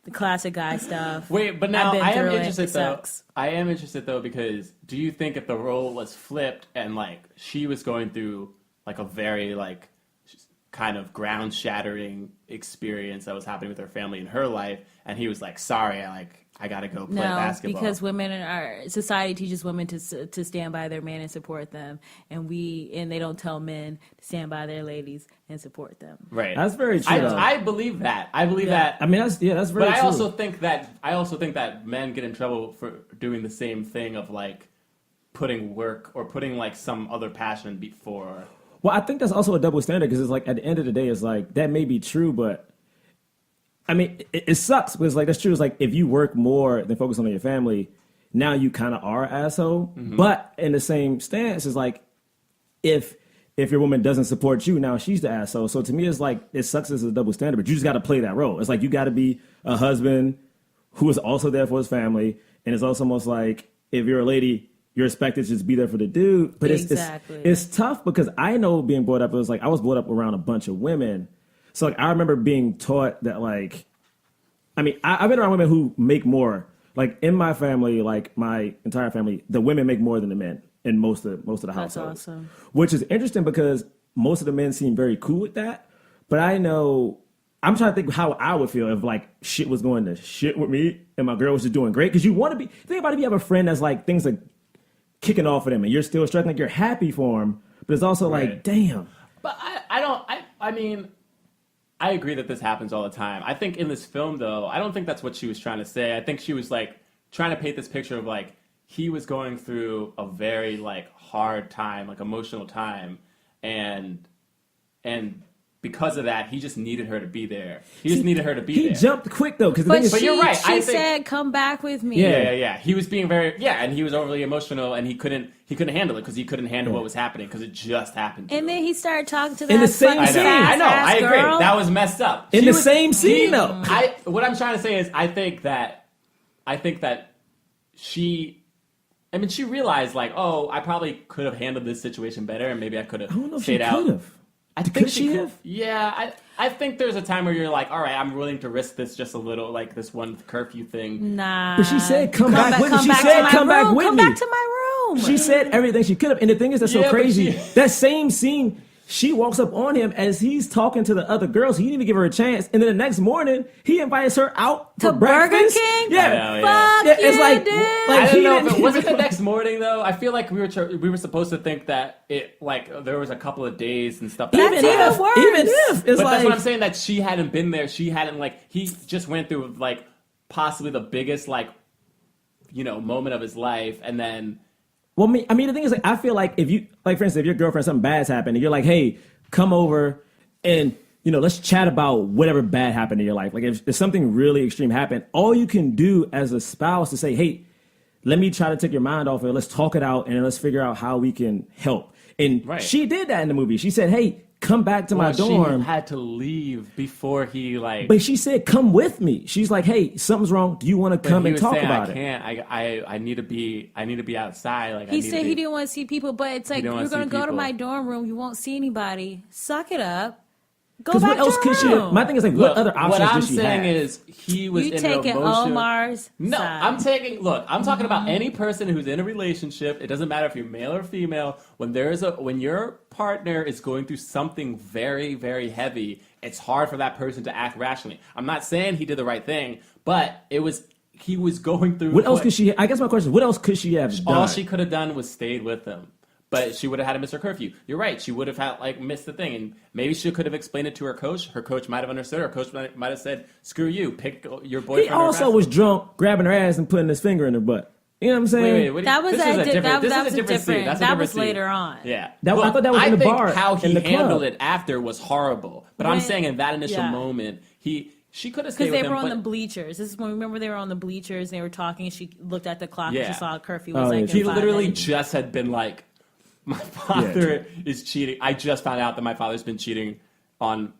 The classic guy stuff. Wait, but now I've been I am through it. interested It though. sucks. I am interested though because do you think if the role was flipped and like she was going through like a very like kind of ground shattering experience that was happening with her family in her life, and he was like, "Sorry, I gotta go play No, basketball." because women in our society teaches women to stand by their man and support them, and they don't tell men to stand by their ladies and support them. right, That's very true, though. I believe that. I believe Yeah. that. I mean, that's very But true. I also think that men get in trouble for doing the same thing of like putting work or putting like some other passion before. Well, I think that's also a double standard because it's like at the end of the day, it's like that may be true, but I mean, it sucks because like that's true. It's like if you work more than focus on your family, now you kind of are an asshole. Mm-hmm. But in the same stance, it's like if your woman doesn't support you, now she's the asshole. So to me, it's like it sucks as a double standard, but you just got to play that role. It's like you got to be a husband who is also there for his family, and it's also almost like if you're a lady, you're expected to just be there for the dude. But Exactly. it's tough because I know being brought up, it was like I was brought up around a bunch of women. So like I remember being taught that like, I mean, I've been around women who make more. Like in my family, like my entire family, the women make more than the men in most of the That's households. awesome. Which is interesting because most of the men seem very cool with that. But I know I'm trying to think how I would feel if like shit was going to shit with me and my girl was just doing great. Because you want to be think about if you have a friend that's like things are kicking off for them and you're still struggling, like you're happy for them, but it's also like, Right. damn. But I mean, I agree that this happens all the time. I think in this film, though, I don't think that's what she was trying to say. I think she was, like, trying to paint this picture of, like, he was going through a very, like, hard time, like, emotional time, and because of that, he just needed her to be there. He just needed her to be He there. jumped quick though, because But you're right. She I think- said, "Come back with me." Yeah. He was being and he was overly emotional, and he couldn't handle it because he couldn't handle what was happening because it just happened. To And him. then he started talking to that In the same fucking scene. I know. fast-ass I agree. girl. That was messed up. In She the was- same scene, though. What I'm trying to say is, I think that she realized like, oh, I probably could have handled this situation better, and maybe I could I don't know have if she stayed out. could have. I think Could she she could. have? Yeah, I think there's a time where you're like, all right, I'm willing to risk this just a little, like this one curfew thing. Nah. But she said, come back with me. Come She back said, to my come back room. with Come me. back to my room. She said everything she could have. And the thing is that's Yeah, so but crazy. she- That same scene, she walks up on him as he's talking to the other girls. He didn't even give her a chance. And then the next morning, he invites her out To for breakfast. Burger King? Yeah. I know, Fuck Yeah, it's you, like- dude. like- I he don't know if didn't it was it even- the next morning though. I feel like we were supposed to think that it like there was a couple of days and stuff. Even That's even if, worse. even if, it's But like, that's what I'm saying. That she hadn't been there. She hadn't he just went through like possibly the biggest moment of his life, and then well, I mean, the thing is, like, I feel like if you, like, for instance, if your girlfriend, something bad's happened, and you're like, hey, come over and, let's chat about whatever bad happened in your life. Like, if something really extreme happened, all you can do as a spouse is say, hey, let me try to take your mind off of it. Let's talk it out, and then let's figure out how we can help. And Right. she did that in the movie. She said, hey, come back to my dorm. She had to leave before he like. But she said, "Come with me." She's like, "Hey, something's wrong. Do you want to come and talk about I can't. I need to be. I need to be outside. Like he said he didn't want to see people, but it's like you're gonna go to my dorm room. You won't see anybody. Suck it up. Go back what else to could she? My thing is like, what other options What I'm does she have? saying is he was You in taking an emotional. Omar's No, side. I'm taking. Look, I'm talking about any person who's in a relationship. It doesn't matter if you're male or female. When your partner is going through something very, very heavy, it's hard for that person to act rationally. I'm not saying he did the right thing, but he was going through. What else could she? I guess my question is, what else could she have done? All she could have done was stayed with him. But she would have had to miss her curfew. You're right. She would have had missed the thing, and maybe she could have explained it to her coach. Her coach might have understood. Her coach might have said, "Screw you, pick your boyfriend." He also was drunk, grabbing her ass and putting his finger in her butt. You know what I'm saying? Wait, That was this is a different. This that is was a different scene. That's a that different was scene. later on. Yeah, I thought that was in the think bar, how he in the club. handled it after was horrible. But I'm When- saying in that initial yeah. moment, she could have stayed Because with they him. were on but- the bleachers. This is when remember they were on the bleachers and they were talking. And she looked at the clock Yeah. and she saw a curfew was Oh, yeah. like. He in 5 literally minutes. just had been like, my father is cheating. I just found out that my father's been cheating on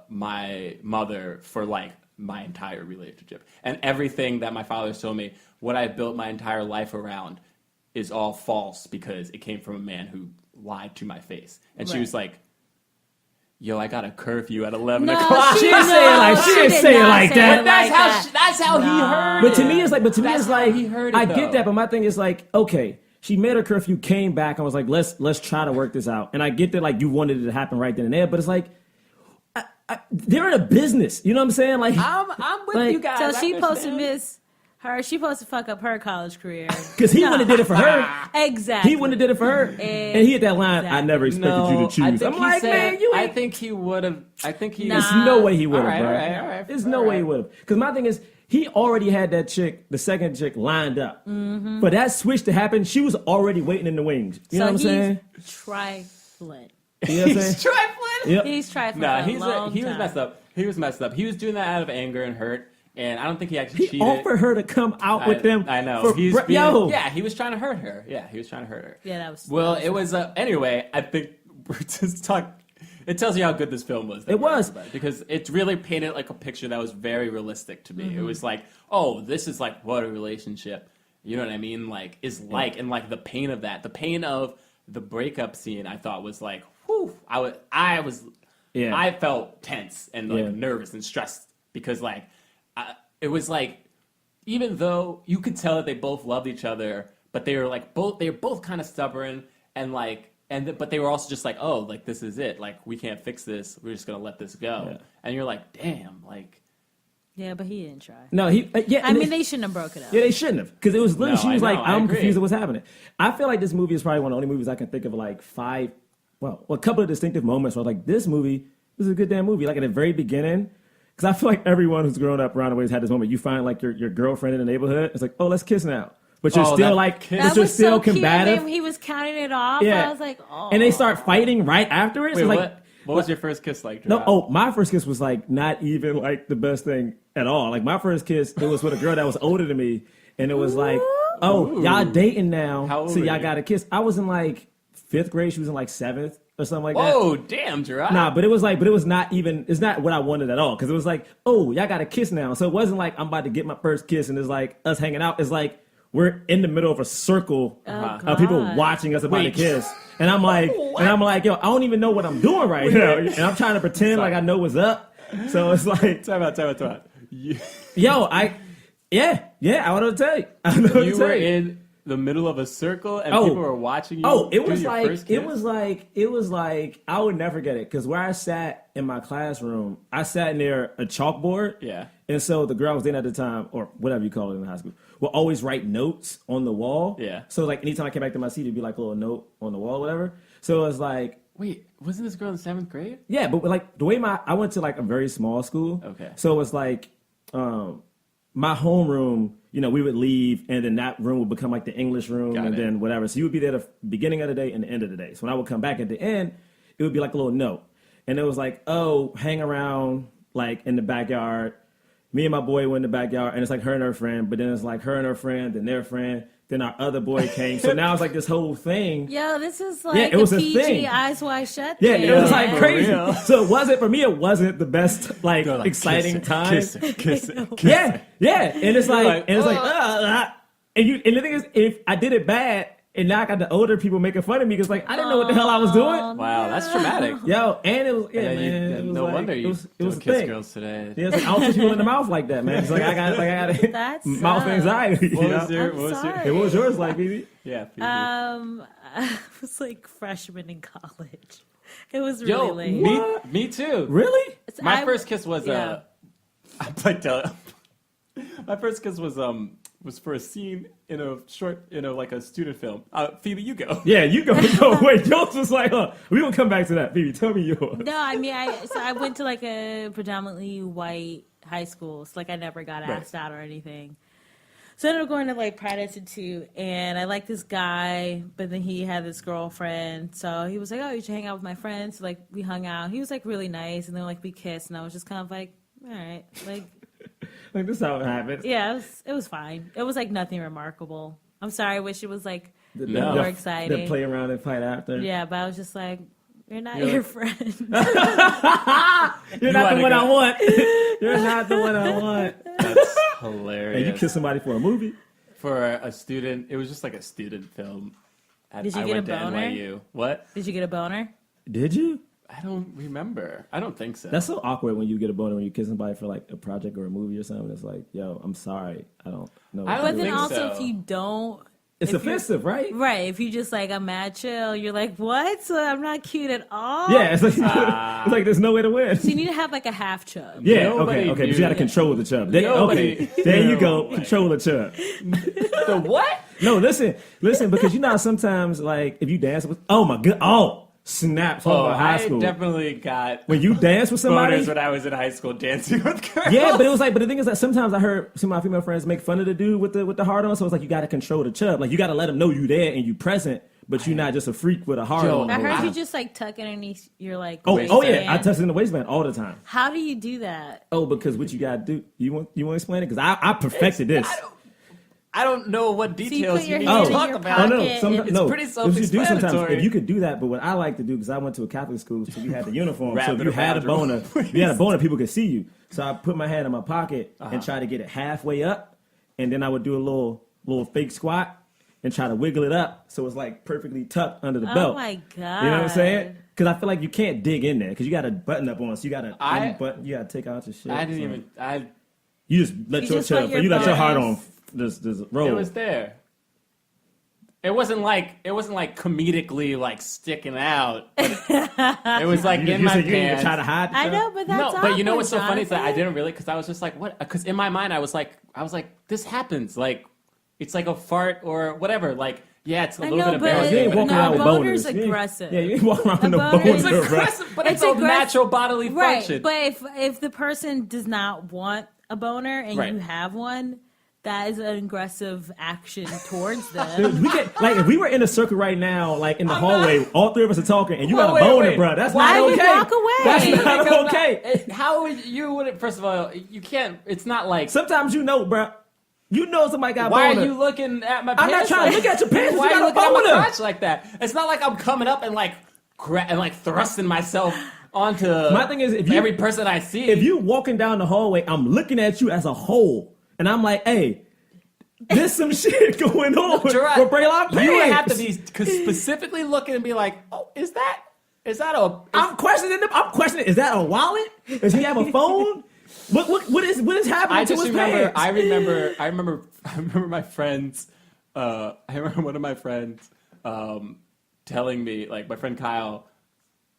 my mother for like my entire relationship. And everything that my father's told me, what I built my entire life around, is all false because it came from a man who lied to my face. And she Right. was like, yo, I got a curfew at 11 No, o'clock. she didn't say it like- she didn't did say it not like say that. it That's like how that. that's how he heard But it. to me, it's like, That's how he heard it, I though. get that, but my thing is like, okay, she made her curfew, came back, and was like, let's try to work this out. And I get that, like, you wanted it to happen right then and there, but it's like, they're in a business. You know what I'm saying? Like, I'm with like- you guys. So I she supposed to understand. miss her. She supposed to fuck up her college career. because he wouldn't have did it for her. Exactly. He wouldn't have did it for her. And he hit that line, I never expected you to choose. I think I'm he like, said- man, you I ain't. think he would have. I think he. Nah. There's no way he would have, All bro. right, all right, There's all no way he right. would have. Because my thing is, he already had that chick, the second chick, lined up. Mm-hmm. For that switch to happen, she was already waiting in the wings. You know what I'm saying? Trifling. You know what I'm saying? He's trifling. Yep. He's trifling. Nah, for a long he was time. messed up. He was messed up. He was doing that out of anger and hurt, and I don't think he actually He cheated. offered her to come out with them. I know. for- He's being, yo. Yeah, he was trying to hurt her. Yeah, he was trying to hurt her. Yeah, that was. Well, that it was anyway. I think we're just talking. It tells you how good this film was. It was. because it really painted like a picture that was very realistic to me. Mm-hmm. It was like, oh, this is like what a relationship. You know what I mean? Like is like, and like the pain of that, the pain of the breakup scene. I thought was like, whew. I felt tense and like Yeah. nervous and stressed because like it was like, even though you could tell that they both loved each other, but they were both kind of stubborn and like. But they were also just like, oh, like this is it. Like we can't fix this. We're just gonna let this go. Yeah. And you're like, damn, like. Yeah, but he didn't try. No, he. Yeah, I and mean, they shouldn't have broken up. Yeah, they shouldn't have. Because it was literally, No, she was I like, know, I I'm agree. confused at what's happening. I feel like this movie is probably one of the only movies I can think of like a couple of distinctive moments where like, this is a good damn movie. Like at the very beginning, because I feel like everyone who's grown up around the way has had this moment. You find like your girlfriend in the neighborhood. It's like, oh, let's kiss now. But you're Oh, still that like, kiss. but That you're was still so cute. combative. And he was counting it off. Yeah. I was like, oh. And they start fighting right afterwards. Wait, It's like, what was your first kiss like? no, Gerard? oh, my first kiss was like not even like the best thing at all. Like my first kiss, it was with a girl that was older than me, and it was like, oh, y'all dating now, How old so were y'all you? got a kiss. I was in like 5th grade, she was in like 7th or something like that. Whoa, damn, Gerard. Nah, but it was not even, it's not what I wanted at all. Because it was like, oh, y'all got a kiss now. So it wasn't like I'm about to get my first kiss and it's like us hanging out. It's like we're in the middle of a circle of people God. watching us about to Wait. kiss. And I'm like, yo, I don't even know what I'm doing right now. And I'm trying to pretend like I know what's up. So it's like, Time out. yo, I want to tell you. I know what to You tell were you. in the middle of a circle and Oh. people were watching you. Oh, it do was your like first kiss? it was like I would never get it because where I sat in my classroom, I sat near a chalkboard. Yeah. And so the girl I was dating at the time, or whatever you call it in high school, would always write notes on the wall. Yeah. So like anytime I came back to my seat, it'd be like a little note on the wall, whatever. So it was like, Wait, wasn't this girl in 7th grade? yeah, but like the way I went to like a very small school. Okay. So it was like my homeroom, we would leave and then that room would become like the English room Got and it. then whatever. So you would be there the beginning of the day and the end of the day. So when I would come back at the end, it would be like a little note. And it was like, oh, hang around like in the backyard, me and my boy went in the backyard, and it's like her and her friend, but then it's like her and her friend, then their friend, then our other boy came. So now it's like this whole thing. Yo, this is like it was a PG thing. Eyes Wide Shut. Yeah, thing, it was like man. crazy. real. So it wasn't for me. It wasn't the best, like exciting time. Kiss it. Yeah, and it's like, and the thing is, if I did it bad, and now I got the older people making fun of me because like I didn't know what the hell I was doing. Wow, that's traumatic. Yo, and it was Yeah, man. It was no like, wonder you it was don't a kiss thing. girls today. Yeah, it's like, I don't touch people in the mouth like that, man. It's like I got That mouth sucks. anxiety. What You was know? your? I'm What was your? sorry. Hey, what was yours like, baby? Yeah. Phoebe. I was like freshman in college. It was really Yo, late. me too. Really? My first kiss was yeah. I'm like my first kiss was for a scene in a short, like a student film. Phoebe, you go. Yeah, you go. No, wait, yours was like, we gonna come back to that, Phoebe. Tell me yours. No, I mean, I went to like a predominantly white high school, so like I never got asked out or anything. So I ended up going to like Pratt Institute, and I liked this guy, but then he had this girlfriend, so he was like, "Oh, you should hang out with my friends." So, like we hung out. He was like really nice, and then like we kissed, and I was just kind of like, "All right, like." Like this is how it happens. Yeah, it was fine. It was like nothing remarkable. I'm sorry. I wish it was like No. more The exciting. play around and fight after. Yeah, but I was just like, you're not You're your like- friend. You're not the wanna one I go. want. You're not the one I want. That's And hilarious. you kiss somebody for a movie? For a student, it was just like a student film. Did you I get went a to boner? NYU. What? Did you get a boner? Did you? I don't remember. I don't think so. That's so awkward when you get a boner when you kiss somebody for like a project or a movie or something. It's like, yo, I'm sorry. I don't know. what I to don't But do. then think also, so. if you don't, It's if you're- offensive, right? right? If you just like, I'm mad chill, you're like, what? So I'm not cute at all. Yeah, it's like, it's like there's no way to win. So you need to have like a half chub. Yeah, Nobody okay, but you knew got to that. control the chub. Nobody Okay, there you knew. go, control the chub. The what? No, listen, because you know how sometimes like if you dance with, oh my god, snap, talk about high I school. definitely got When you dance with somebody, boners when I was in high school dancing with girls. yeah, but it was like, but the thing is that sometimes I heard some of my female friends make fun of the dude with the hard on, so it's like you got to control the chub, like you got to let them know you there and you present, but you're not just a freak with a hard Yo, on. I heard Wow. you just like tuck underneath your like. Oh yeah, I waistband. touch it in the waistband all the time. How do you do that? Oh, because what you got to do? You want to explain it? Because I perfected this. I don't know what So you details put you your need hand to in talk your about. Oh no, pocket. sometimes, It's no. pretty What you do sometimes, self-explanatory. if you could do that, but what I like to do because I went to a Catholic school, so we had the uniform. Wrap So it if you had a around your boner, people could see you. So I put my hand in my pocket and try to get it halfway up, and then I would do a little fake squat and try to wiggle it up so it's like perfectly tucked under the belt. Oh my god! You know what I'm saying? Because I feel like you can't dig in there because you got a button up on, so you got to you got to take out your shit. I didn't So even. You just let You your just let chub, your you let your heart on. bones- Just roll. It was there. It wasn't like comedically like sticking out. But it was like in you my said you didn't even pants. try to hide. the I chub? know, but that's No, but you know awkward, what's so funny is that I Jonathan. didn't really because I was just like, what? Because in my mind I was like, this happens. Like, it's like a fart or whatever. Like, yeah, it's a I little know, bit but embarrassing. You ain't No, walking around with boner's boners. You ain't- aggressive. Yeah, you ain't walking around with no boner boners, is bro. aggressive, but it's, It's a natural bodily Right, function. but if the person does not want a boner and Right. you have one, that is an aggressive action towards them. Dude, we get like if we were in a circle right now, like in the hallway, all three of us are talking, and you got a Wait, boner, wait. bro. That's Why not you okay. walk away? That's not Come okay. on. How would you would it? First of all, you can't. It's not like. Sometimes you know, bro. You know somebody got Why boner. are you looking at my I'm pants? not trying to look at your pants. Why You are you got a looking at my boner. crotch like that? It's not like I'm coming up and like thrusting myself onto My thing is, if you- every person I see. If you walking down the hallway, I'm looking at you as a whole, and I'm like, hey. There's some shit going on with Jerah, Braylock pants. you would have to be specifically looking and be like, oh, is that a? I'm questioning them. I'm questioning. Is that a wallet? Does he have a phone? What is happening I to just his remember. pants? I remember my friends. I remember one of my friends telling me, like, my friend Kyle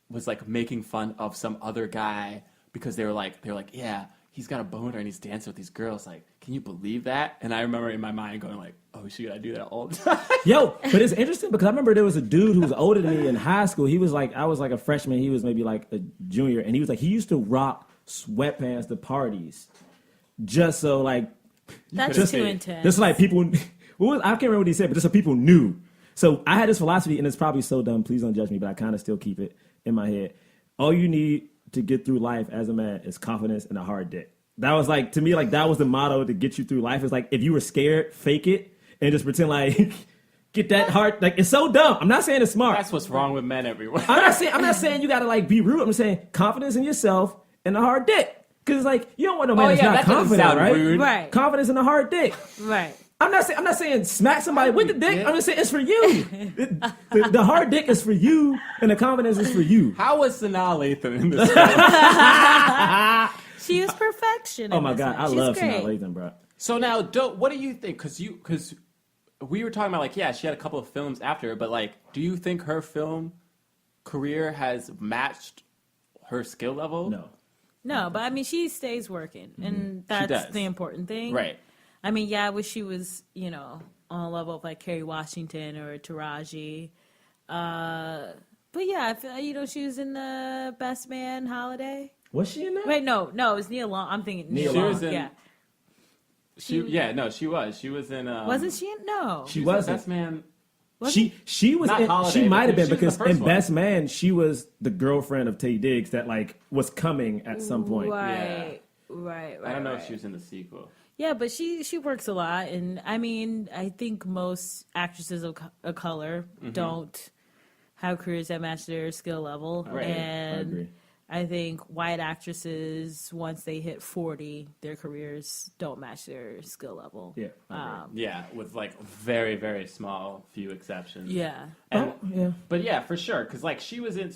was like making fun of some other guy because they were like, yeah, he's got a boner and he's dancing with these girls. Like, can you believe that? And I remember in my mind going like, oh shit, I do that all the time. Yo, but it's interesting because I remember there was a dude who was older than me in high school. He was like, I was like a freshman. He was maybe like a junior, and he was like, he used to rock sweatpants to parties, just so like, That's just too intense. just like people. I can't remember what he said, but just so people knew. So I had this philosophy, and it's probably so dumb. Please don't judge me, but I kind of still keep it in my head. All you need to get through life as a man is confidence and a hard dick. that was like, to me, like that was the motto to get you through life. It's like, if you were scared, fake it and just pretend like get that heart. Like, it's so dumb. I'm not saying it's smart. That's what's wrong with men everywhere. I'm not saying you gotta like be rude. I'm saying confidence in yourself and a hard dick. Because like, you don't want no man that's not that doesn't confident, sound right? rude. Right. Confidence in a hard dick. Right. I'm not saying smack somebody with the dick. I'm just saying it's for you. The hard dick is for you, and the confidence is for you. How was Sanaa Lathan in this? She is perfection. Oh my God, I love Sanaa Sanaa Lathan, bro. So now, what do you think? Because we were talking about like, yeah, she had a couple of films after, but like, do you think her film career has matched her skill level? No, but I mean, she stays working, and that's the important thing. Right. I mean, yeah, I wish she was, you know, on a level of like Kerry Washington or Taraji. But yeah, I feel, you know, she was in the Best Man Holiday. Was she in that? Wait, no, it was Nia Long. I'm thinking Nia She Long. was in- Yeah. She was. She was in. Wasn't she in? No. She was wasn't. Best Man. She was Not in, Holiday, she might have but been she was because the first in one. Best Man she was the girlfriend of Taye Diggs that like was coming at some point. Right. Right. I don't know if she was in the sequel. Yeah, but she works a lot, and I mean, I think most actresses of color don't have careers that match their skill level, Right. and I agree. I think white actresses, once they hit 40, their careers don't match their skill level. Yeah, I Yeah, with like very, very small few exceptions. Yeah. And, yeah. But yeah, for sure, because like she was in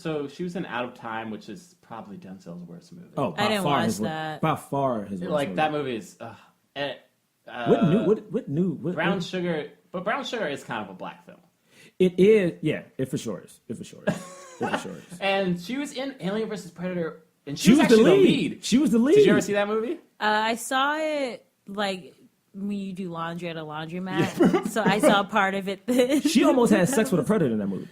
Out of Time, which is probably Denzel's worst movie. Oh, I didn't far watch his, that. By far his worst like movie. that movie is. Brown Sugar, but Brown Sugar is kind of a black film. It is, yeah. It for sure is. It for sure is. It for sure is. And she was in Alien vs Predator, and She was the actually lead. She was the lead. Did you ever see that movie? I saw it like when you do laundry at a laundromat, so I saw part of it. Then. She almost had sex with a predator in that movie.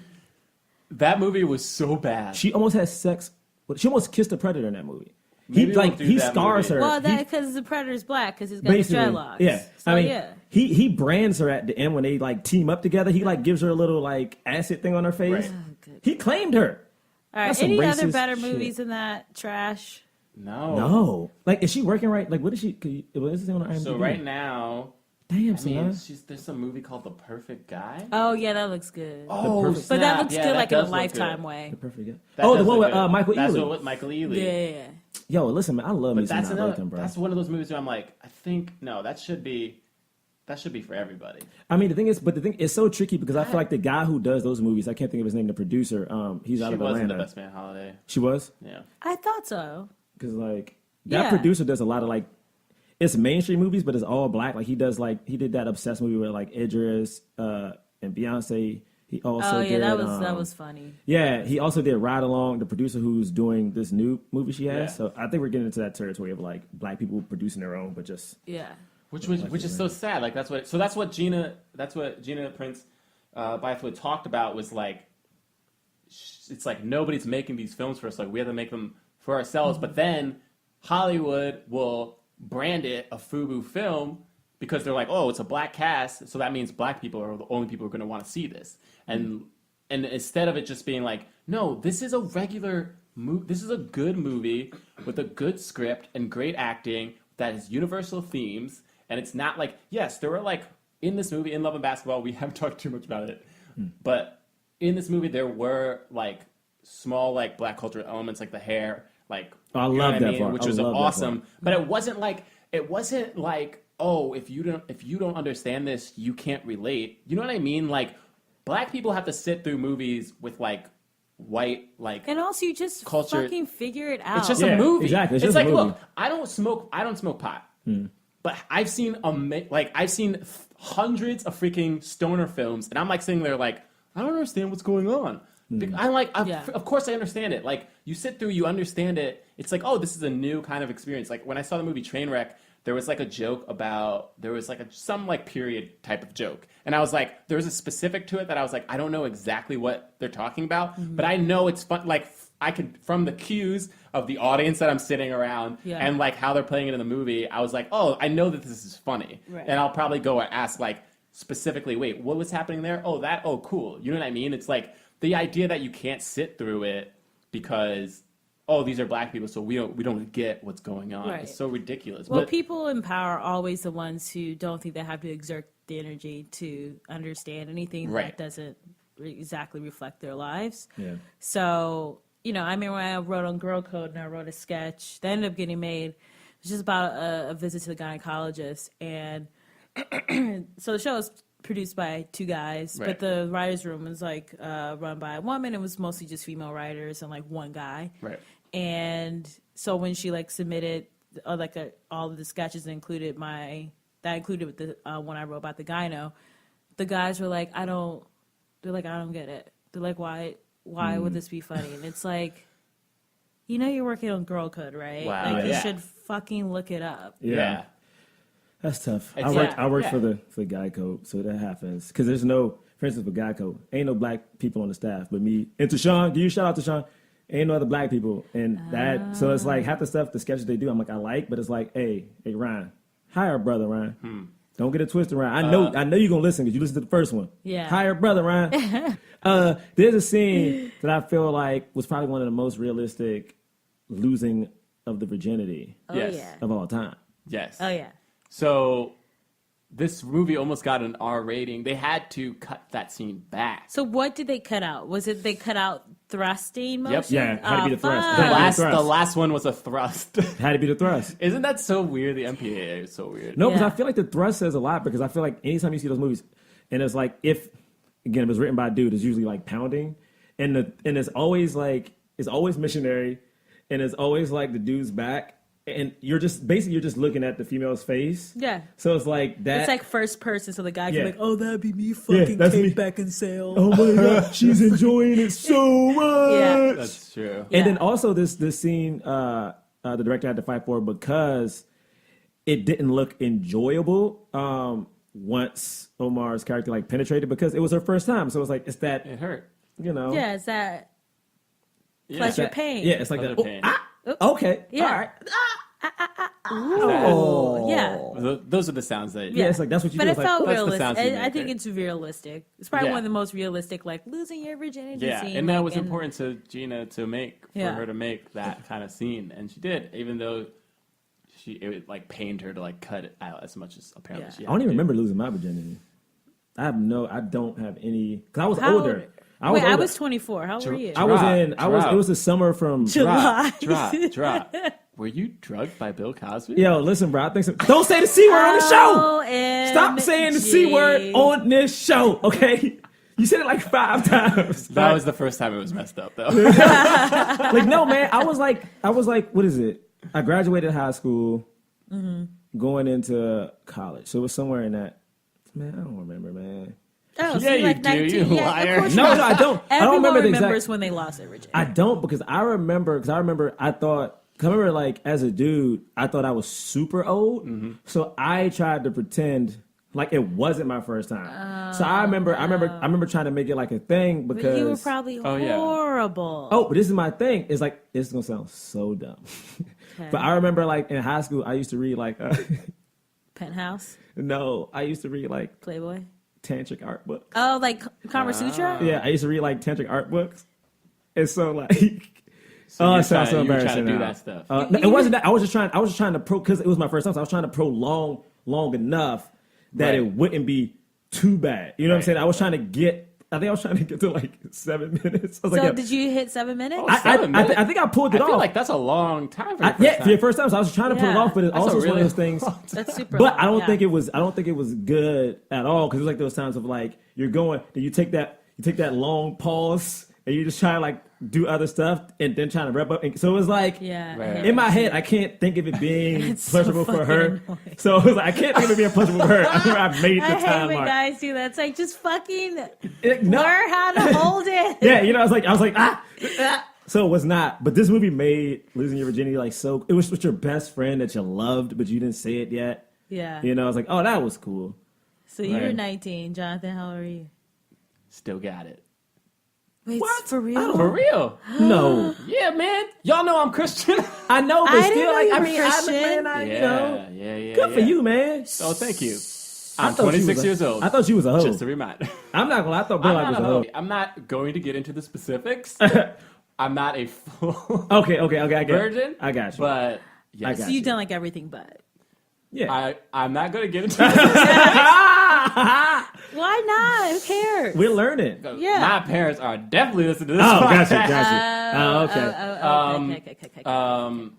That movie was so bad. She almost had sex. She almost kissed a predator in that movie. Maybe we'll do He that scars movie. her. Well, He- because the Predator's black, because he's got the basically, dreadlocks. yeah. So, I mean, yeah. he brands her at the end when they like team up together. He like gives her a little like acid thing on her face. Right. Oh, He claimed her. All right. That's some Any other racist better shit. movies than that? Trash. No, like is she working right? Like what is she? What is this on IMDb? So right now, damn, I mean, son. there's some movie called The Perfect Guy. Oh yeah, that looks good. Oh, Perfect- But that snap. looks Yeah, good, that like in a does look Lifetime good. way. The perfect guy. That Oh, the does one look with good. Michael That's Ealy. with Michael Ealy. Yeah. Yo, listen, man, I love me But some that's Matt another. Lathan, bro. That's one of those movies where I'm like, I think no, that should be for everybody. I mean, the thing it's so tricky because I feel like the guy who does those movies, I can't think of his name, the producer, he's out She of was in Atlanta. The Best Man Holiday. She was? Yeah. I thought so. Because like that Yeah. producer does a lot of like it's mainstream movies, but it's all black. Like he did that Obsessed movie with like Idris and Beyonce. He also Oh yeah, did, that was funny. yeah. He also did Ride Along, the producer who's doing this new movie she has. Yeah. So I think we're getting into that territory of like black people producing their own, but just Yeah. Which is so sad. Like that's what Gina Prince Bythewood talked about was like. It's like nobody's making these films for us. Like we have to make them for ourselves. But then Hollywood will brand it a FUBU film because they're like, oh, it's a black cast, so that means black people are the only people who are going to want to see this. And instead of it just being like, no, this is a regular movie. This is a good movie with a good script and great acting that has universal themes. And it's not like, yes, there were like in this movie, In Love and Basketball, we haven't talked too much about it, but in this movie there were like small like black cultural elements, like the hair, like I you know love what that mean? part. Which I was love that awesome. part. But it wasn't like oh, if you don't understand this, you can't relate. You know what I mean? Like black people have to sit through movies with like white like And also, you just Culture- fucking figure it out. it's just Yeah, a movie. exactly. It's It's just a like, movie. look, I don't smoke pot, but I've seen hundreds of freaking stoner films, and I'm like sitting there like, I don't understand what's going on. I'm like, Yeah. of course I understand it. Like you sit through, you understand it. It's like, oh, this is a new kind of experience. Like when I saw the movie Trainwreck, there was like a joke about some like period type of joke, and I was like, there was a specific to it that I was like, I don't know exactly what they're talking about, but I know it's fun. Like I could from the cues of the audience that I'm sitting around Yeah. and like how they're playing it in the movie, I was like, oh, I know that this is funny, Right. and I'll probably go and ask like specifically, wait, what was happening there? Oh, cool. You know what I mean? It's like the idea that you can't sit through it because oh, these are black people, so we don't get what's going on. Right. It's so ridiculous. Well, But people in power are always the ones who don't think they have to exert the energy to understand anything Right. that doesn't exactly reflect their lives. Yeah. So, I mean, when I wrote on Girl Code and I wrote a sketch that ended up getting made, it was just about a visit to the gynecologist. And so the show was produced by two guys, Right. but the writer's room was like run by a woman. It was mostly just female writers and like one guy. right. And so when she like submitted all of the sketches that included with the one I wrote about the gyno, the guys were like, I don't get it. They're like, why would this be funny? And it's like, you're working on Girl Code, right? Wow, Like you yeah. should fucking look it up. Yeah. That's tough. It's- I work yeah. for the Geico, so that happens. Because there's no, for instance, for Geico, ain't no black people on the staff but me. And to Sean, give you a shout out to Sean. Ain't no other black people. And that, so it's like half the stuff, the sketches they do, I'm like, I like, but it's like, hey, Ryan, hire a brother, Ryan. Don't get it twisted, Ryan. I know you're going to listen because you listened to the first one. Yeah. Hire a brother, Ryan. There's a scene that I feel like was probably one of the most realistic losing of the virginity Oh, Yes. yeah. of all time. Yes. Oh, yeah. So this movie almost got an R rating. They had to cut that scene back. So what did they cut out? Was it they cut out thrusting motion? Yeah, had to be the thrust. fuck. Had to be the thrust. The last one was a thrust. Had to be the thrust. Isn't that so weird? The MPAA is so weird. No, because Yeah. I feel like the thrust says a lot because I feel like anytime you see those movies, and it's like if it was written by a dude, it's usually like pounding, and it's always like it's always missionary, and it's always like the dude's back, and you're just looking at the female's face. Yeah. So it's like that. It's like first person, so the guy Yeah. can be like, oh, that'd be me Yeah, fucking that's me. Kate Beckinsale. Oh my god, she's enjoying it so much. Yeah. That's true. And then Yeah. also this scene, the director had to fight for because it didn't look enjoyable once Omar's character like penetrated because it was her first time. So it's like it's that It hurt. Yeah, it's that Yeah. pleasure that- pain. Yeah, it's like Pleasure that. pain. Okay, Yeah. all right. Oh, yeah. Those are the sounds that. Yeah, it's like that's what you But do. it It's like, felt that's the realistic. sounds you I make, think right? it's realistic. It's probably Yeah. one of the most realistic, like losing your virginity Yeah, scene. and that was like, important to Gina to make for Yeah. her to make that kind of scene, and she did, even though it like pained her to like cut it out as much as apparently Yeah. she. I don't even remember losing my virginity. I don't have any because I was How older. old- I was Wait, I older. was 24. How old were you? I was Drop, in. I was. drop. It was the summer from. July. Drop. Were you drugged by Bill Cosby? Yo, listen, bro. I think so. Don't say the C word on the show. OMG. Stop saying the C word on this show, okay? You said it like 5 times. That was the first time it was messed up, though. like, no, man. I was like, what is it? I graduated high school, going into college. So it was somewhere in that. Man, I don't remember, man. Oh, so Yeah, you're you like do, 19. you Yeah, liar. of course No, not. no, I don't. I don't Everyone remember the remembers exact. when they lost their virginity. I don't because I remember like as a dude, I thought I was super old. So I tried to pretend like it wasn't my first time. So I remember trying to make it like a thing But because you were probably Oh, yeah. horrible. oh, but this is my thing. It's like this is gonna sound so dumb. But I remember like in high school I used to read like Penthouse, no, I used to read like Playboy. tantric art books. Oh, like Kama Sutra? Yeah, I used to read like tantric art books. And so like So it you're sounds so trying- you were embarrassing. trying to do now. that stuff. No, it wasn't that. I was just trying to because it was my first time. So I was trying to prolong long enough that Right. it wouldn't be too bad. You know what I'm Right. saying? I think I was trying to get to like 7 minutes. I was So like, yeah. did you hit 7 minutes? Oh, 7 minutes? I think I pulled it I off. feel like that's a long time for Yeah, for your first time. So I was trying to pull it Yeah. off, but it That's also a was one really of those things. That's super. But I long, don't yeah. think it was good at all because it was like those times of like you're going, then you take that long pause and you just try to like do other stuff and then trying to wrap up. And so it was like Yeah. Right. I in hate my that head, shit. I can't think of it being It's so pleasurable for her. fucking annoying. So it was like I can't think of it being pleasurable for her. I remember I made the I hate time when mark. guys do that. It's like just fucking No. learn how to hold it. Yeah, you know, I was like ah. So it was not. But this movie made losing your virginity like so. It was with your best friend that you loved, but you didn't say it yet. Yeah. You know, I was like, oh, that was cool. So you were Right. 19, Jonathan. How old are you? Still got it. Wait, What? for I real? don't- For real. No, Yeah, man. Y'all know I'm Christian. I know, but I didn't still, know like, you I were mean, Christian. you know, yeah. good for you, man. Oh, thank you. I I'm thought she was 26 a- years old. I thght she was a hoe. Just a reminder. I'm not gonna lie. I thought Braylock was a hoe. I'm not going to get into the specifics, I'm not a full Okay, I get it. virgin. I got you. But yes, I got So you've done like everything but. yeah. I'm not going to get into that. Why not? Who cares? We're learning. Yeah. My parents are definitely listening to this. Oh, podcast. gotcha. Okay.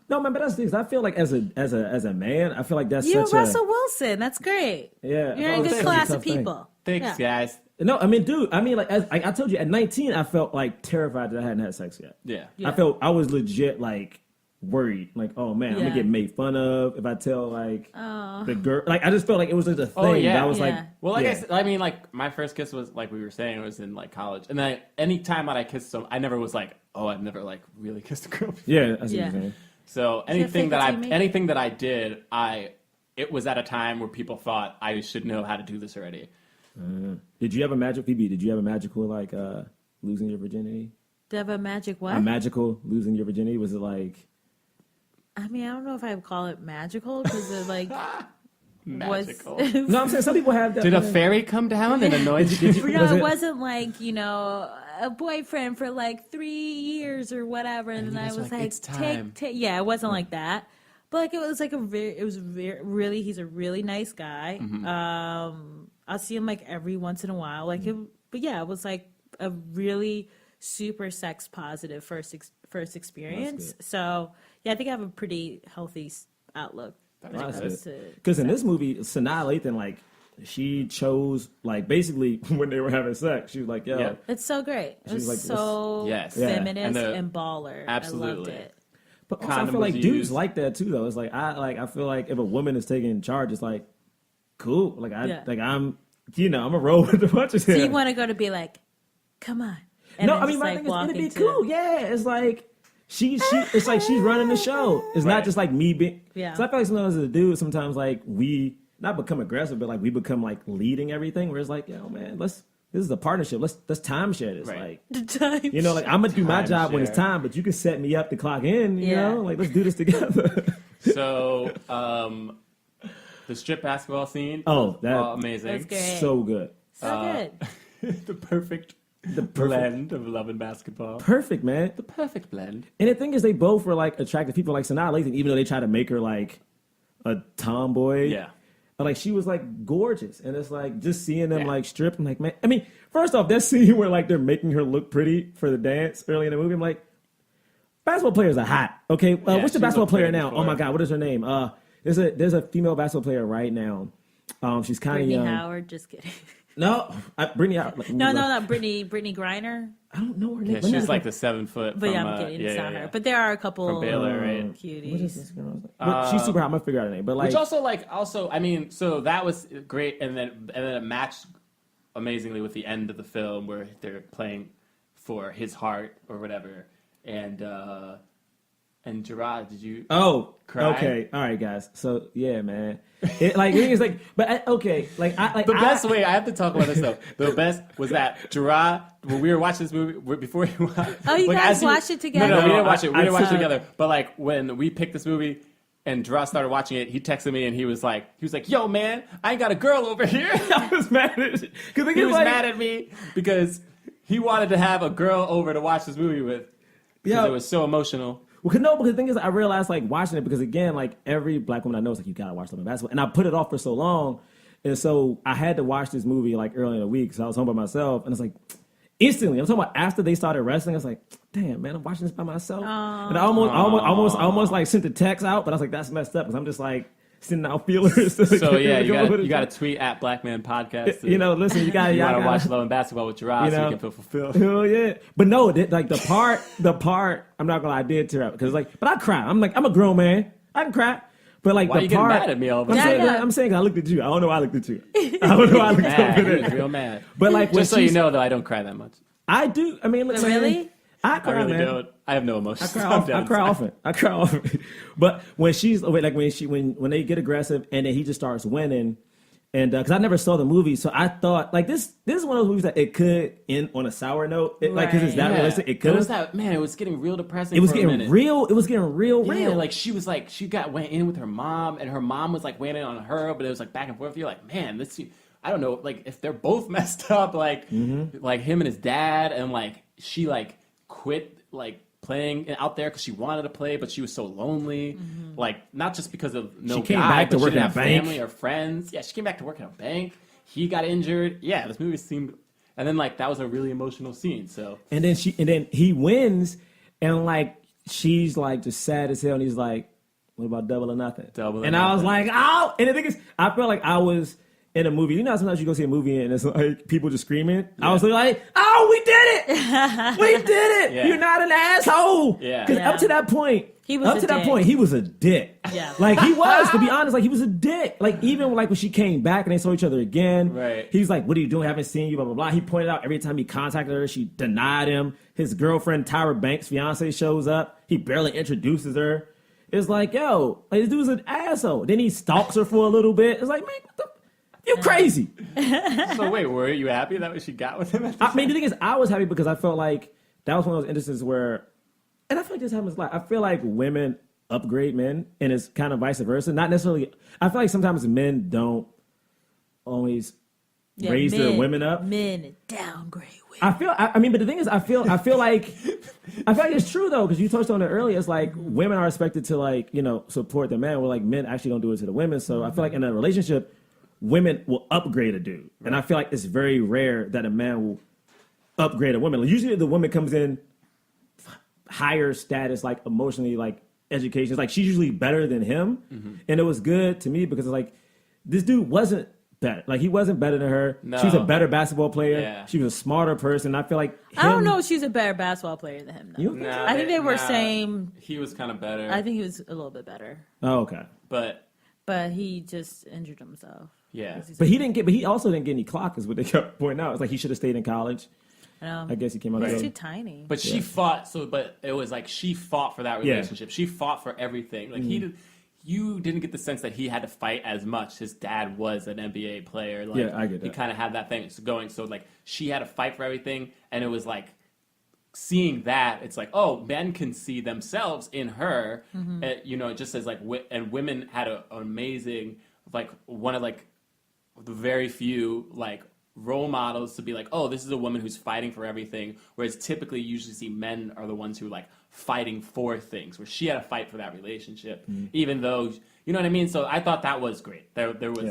No, man, but that's the thing. I feel like as a man, I feel like that's You're such Russell Wilson. That's great. Yeah. You're in a It's good a class tough of thing. people. Thanks, Yeah. guys. No, I mean, dude. I mean, like I told you, at 19, I felt like terrified that I hadn't had sex yet. Yeah. Yeah. I was legit like worried, like, oh man, I'm Yeah. gonna get made fun of if I tell like the girl. Like, I just felt like it was just a thing. Oh, yeah. That I was like, Yeah. Well, like yeah. I said, I mean, like my first kiss was like we were saying, it was in like college, and then any time that I kissed someone, I never was like, oh, I've never like really kissed a girl before. Yeah, that's Yeah. what you're saying. So fake it till you make it. anything that I did, it was at a time where people thought I should know how to do this already. Did you have a Phoebe? Did you have a magical like losing your virginity? Do you have a magic what? A magical losing your virginity? Was it like? I mean, I don't know if I would call it magical because it like Magical. was. No, I'm saying some people have that. Did a fairy come down and annoy you? No, Was it it- wasn't like, a boyfriend for like 3 years or whatever. And you then I guys were was like, like, "It's time." yeah, it wasn't like that. But like, it was like really, he's a really nice guy. Mm-hmm. I'll see him like every once in a while. Like, but yeah, it was like a really super sex positive first experience. So yeah, I think I have a pretty healthy outlook. Because in this movie, Sanaa Lathan, like, she chose, like, basically when they were having sex, she was like, yo. Yeah. It's so great. It was like, so Yes. feminist Yeah. and baller. Absolutely. I loved it. But also, I Condom feel like was dudes used. like that too, though. It's like I feel like if a woman is taking charge, it's like cool. Like Yeah. I'm a roll with the punches So here. you want to go to be like, come on. And No, then I mean just, my like, thing is walk it'd be into- cool. Yeah, it's like it's like she's running the show. It's Right. not just like me being. Yeah. So I feel like sometimes as a dude, sometimes like we not become aggressive, but like we become like leading everything. Where it's like, yo, man, this is a partnership. Let's timeshare this. Right. Like, The time. you know, like I'm gonna do my job when it's Timeshare. time, but you can set me up to clock in. You Yeah. know, like let's do this together. So, the strip basketball scene. Oh, that- amazing. That's great. So good. So good. The perfect blend of love and basketball. Perfect, man. The perfect blend. And the thing is, they both were like attractive people. Like Sanaa Lathan, even though they try to make her like a tomboy. Yeah. But like she was like gorgeous, and it's like just seeing them Yeah. like strip. I'm like, man. I mean, first off, that scene where like they're making her look pretty for the dance early in the movie. I'm like, basketball players are hot. Okay, what's the she basketball looked player great now? before. Oh my god, what is her name? There's a female basketball player right now. She's kind of Brittany young. Howard, just kidding. No, Brittany Howard. Like, No, not Brittany Griner. I don't know her name. Yeah, she was like the 7 foot. But from, yeah, I'm kidding. It's not yeah. her. But there are a couple From Baylor, right? cuties. What is this girl? But she's super hot. I'm gonna figure out her name. But like, Which also, I mean, so that was great, and then it matched amazingly with the end of the film where they're playing for his heart or whatever, and Jerah, did you? oh, Cry? okay, all right, guys. So yeah, man. It like it was like, but okay, like I like The best way, I have to talk about this though. The best was that Jerah, when we were watching this movie before you watched. Oh, you guys as he- watched it together? No, we didn't watch I- it. We didn't watch it I- together. But like when we picked this movie and Jerah started watching it, he texted me and he was like, "Yo, man, I ain't got a girl over here." I was mad at because He was mad at me because he wanted to have a girl over to watch this movie with because Yeah. it was so emotional. Well, no, because the thing is, I realized like watching it because again, like every black woman I know is like you gotta watch Love and Basketball, and I put it off for so long, and so I had to watch this movie like early in the week, so I was home by myself, and it's like instantly. I'm talking about after they started wrestling, I was like, damn man, I'm watching this by myself, and I almost like sent the text out, but I was like, that's messed up because I'm just like sending out feelers. So yeah, you got to tweet at Black Man Podcast. You know, listen, you got you want to to watch Love and Basketball with Jerah You so know. you can feel fulfilled. Hell yeah. But no, like the part, I'm not gonna lie, I did tear up. Because like, but I cry. I'm like, I'm a grown man. I can cry. But like Why the you getting part, mad at me all of a I'm sudden? saying, I'm saying I looked at you. I don't know why I looked at you. I don't know why I looked Mad. over He was there. real mad. But like, when Just so you she's- know, though, I don't cry that much. I do. I mean, look, man, Really? I I cry, really man. don't. I have no emotions. I I'm cry dead often. I cry often. But when she's like when they get aggressive and then he just starts winning, and because I never saw the movie, so I thought like this is one of those movies that it could end on a sour note. Like because it's that Yeah. realistic, it It could. was that man. It was getting real depressing. It was for a getting minute. real. It was getting real. Yeah, like she was like she went in with her mom, and her mom was like weighing in on her, but it was like back and forth. You're like, man, this. I don't know, like if they're both messed up, like him and his dad, and like she like quit like playing out there because she wanted to play, but she was so lonely. Like, not just because of no She came guy, back to but work she didn't at a have bank. family or friends. Yeah, she came back to work at a bank. He got injured. Yeah, this movie seemed, and then like that was a really emotional scene. So And then he wins, and like she's like just sad as hell, and he's like, "What about Double or Nothing?" Double or and I was Nothing. like, "Oh!" And the thing is, I felt like I was in a movie. You know, sometimes you go see a movie and it's like people just screaming. I was like, "Oh, we did it! We did it! Yeah. You're not an asshole!" Yeah. Because Yeah. up to that point. He was up a to that dick. point, he was a dick. Yeah. Like he was, to be honest, like he was a dick. Like even like when she came back and they saw each other again, Right. he's like, "What are you doing? I haven't seen you." Blah blah blah. He pointed out every time he contacted her, she denied him. His girlfriend Tyra Banks' fiance shows up. He barely introduces her. It's like, yo, like, this dude's an asshole. Then he stalks her for a little bit. It's like, man, what the, you crazy. So wait, were you happy that what she got with him? I mean, the thing is, I was happy because I felt like that was one of those instances where, and I feel like this happens a lot. I feel like women upgrade men, and it's kind of vice versa. Not necessarily. I feel like sometimes men don't always raise their women up. Men downgrade women. I mean, but the thing is, I feel like it's true though, because you touched on it earlier. It's like women are expected to like, you know, support the man, where like men actually don't do it to the women. So I feel like in a relationship, women will upgrade a dude, and I feel like it's very rare that a man will upgrade a woman. Like, usually the woman comes in higher status, like emotionally, like education. It's like she's usually better than him, and it was good to me because it's like this dude wasn't better. Like he wasn't better than her. No. She's a better basketball player. Yeah. She was a smarter person. I feel like I don't know if she's a better basketball player than him, though. You? I think they were same. He was kind of better. I think he was a little bit better, Oh, okay. but but he just injured himself. yeah. But he also didn't get any clock, is what they kept pointing out. It's like he should have stayed in college. I guess he came out. He's early. too tiny. But she fought. But it was like she fought for that Yeah. relationship. She fought for everything. Like you didn't get the sense that he had to fight as much. His dad was an NBA player. Like, Yeah, I get He that. kind of had that thing going. So like she had to fight for everything, and it was like seeing that. It's like, oh, men can see themselves in her. You know, just as like and women had an amazing, like one of like the very few like role models to be like, oh, this is a woman who's fighting for everything, whereas typically you usually see men are the ones who like fighting for things, where she had to fight for that relationship, even though, you know what I mean? So I thought that was great. There was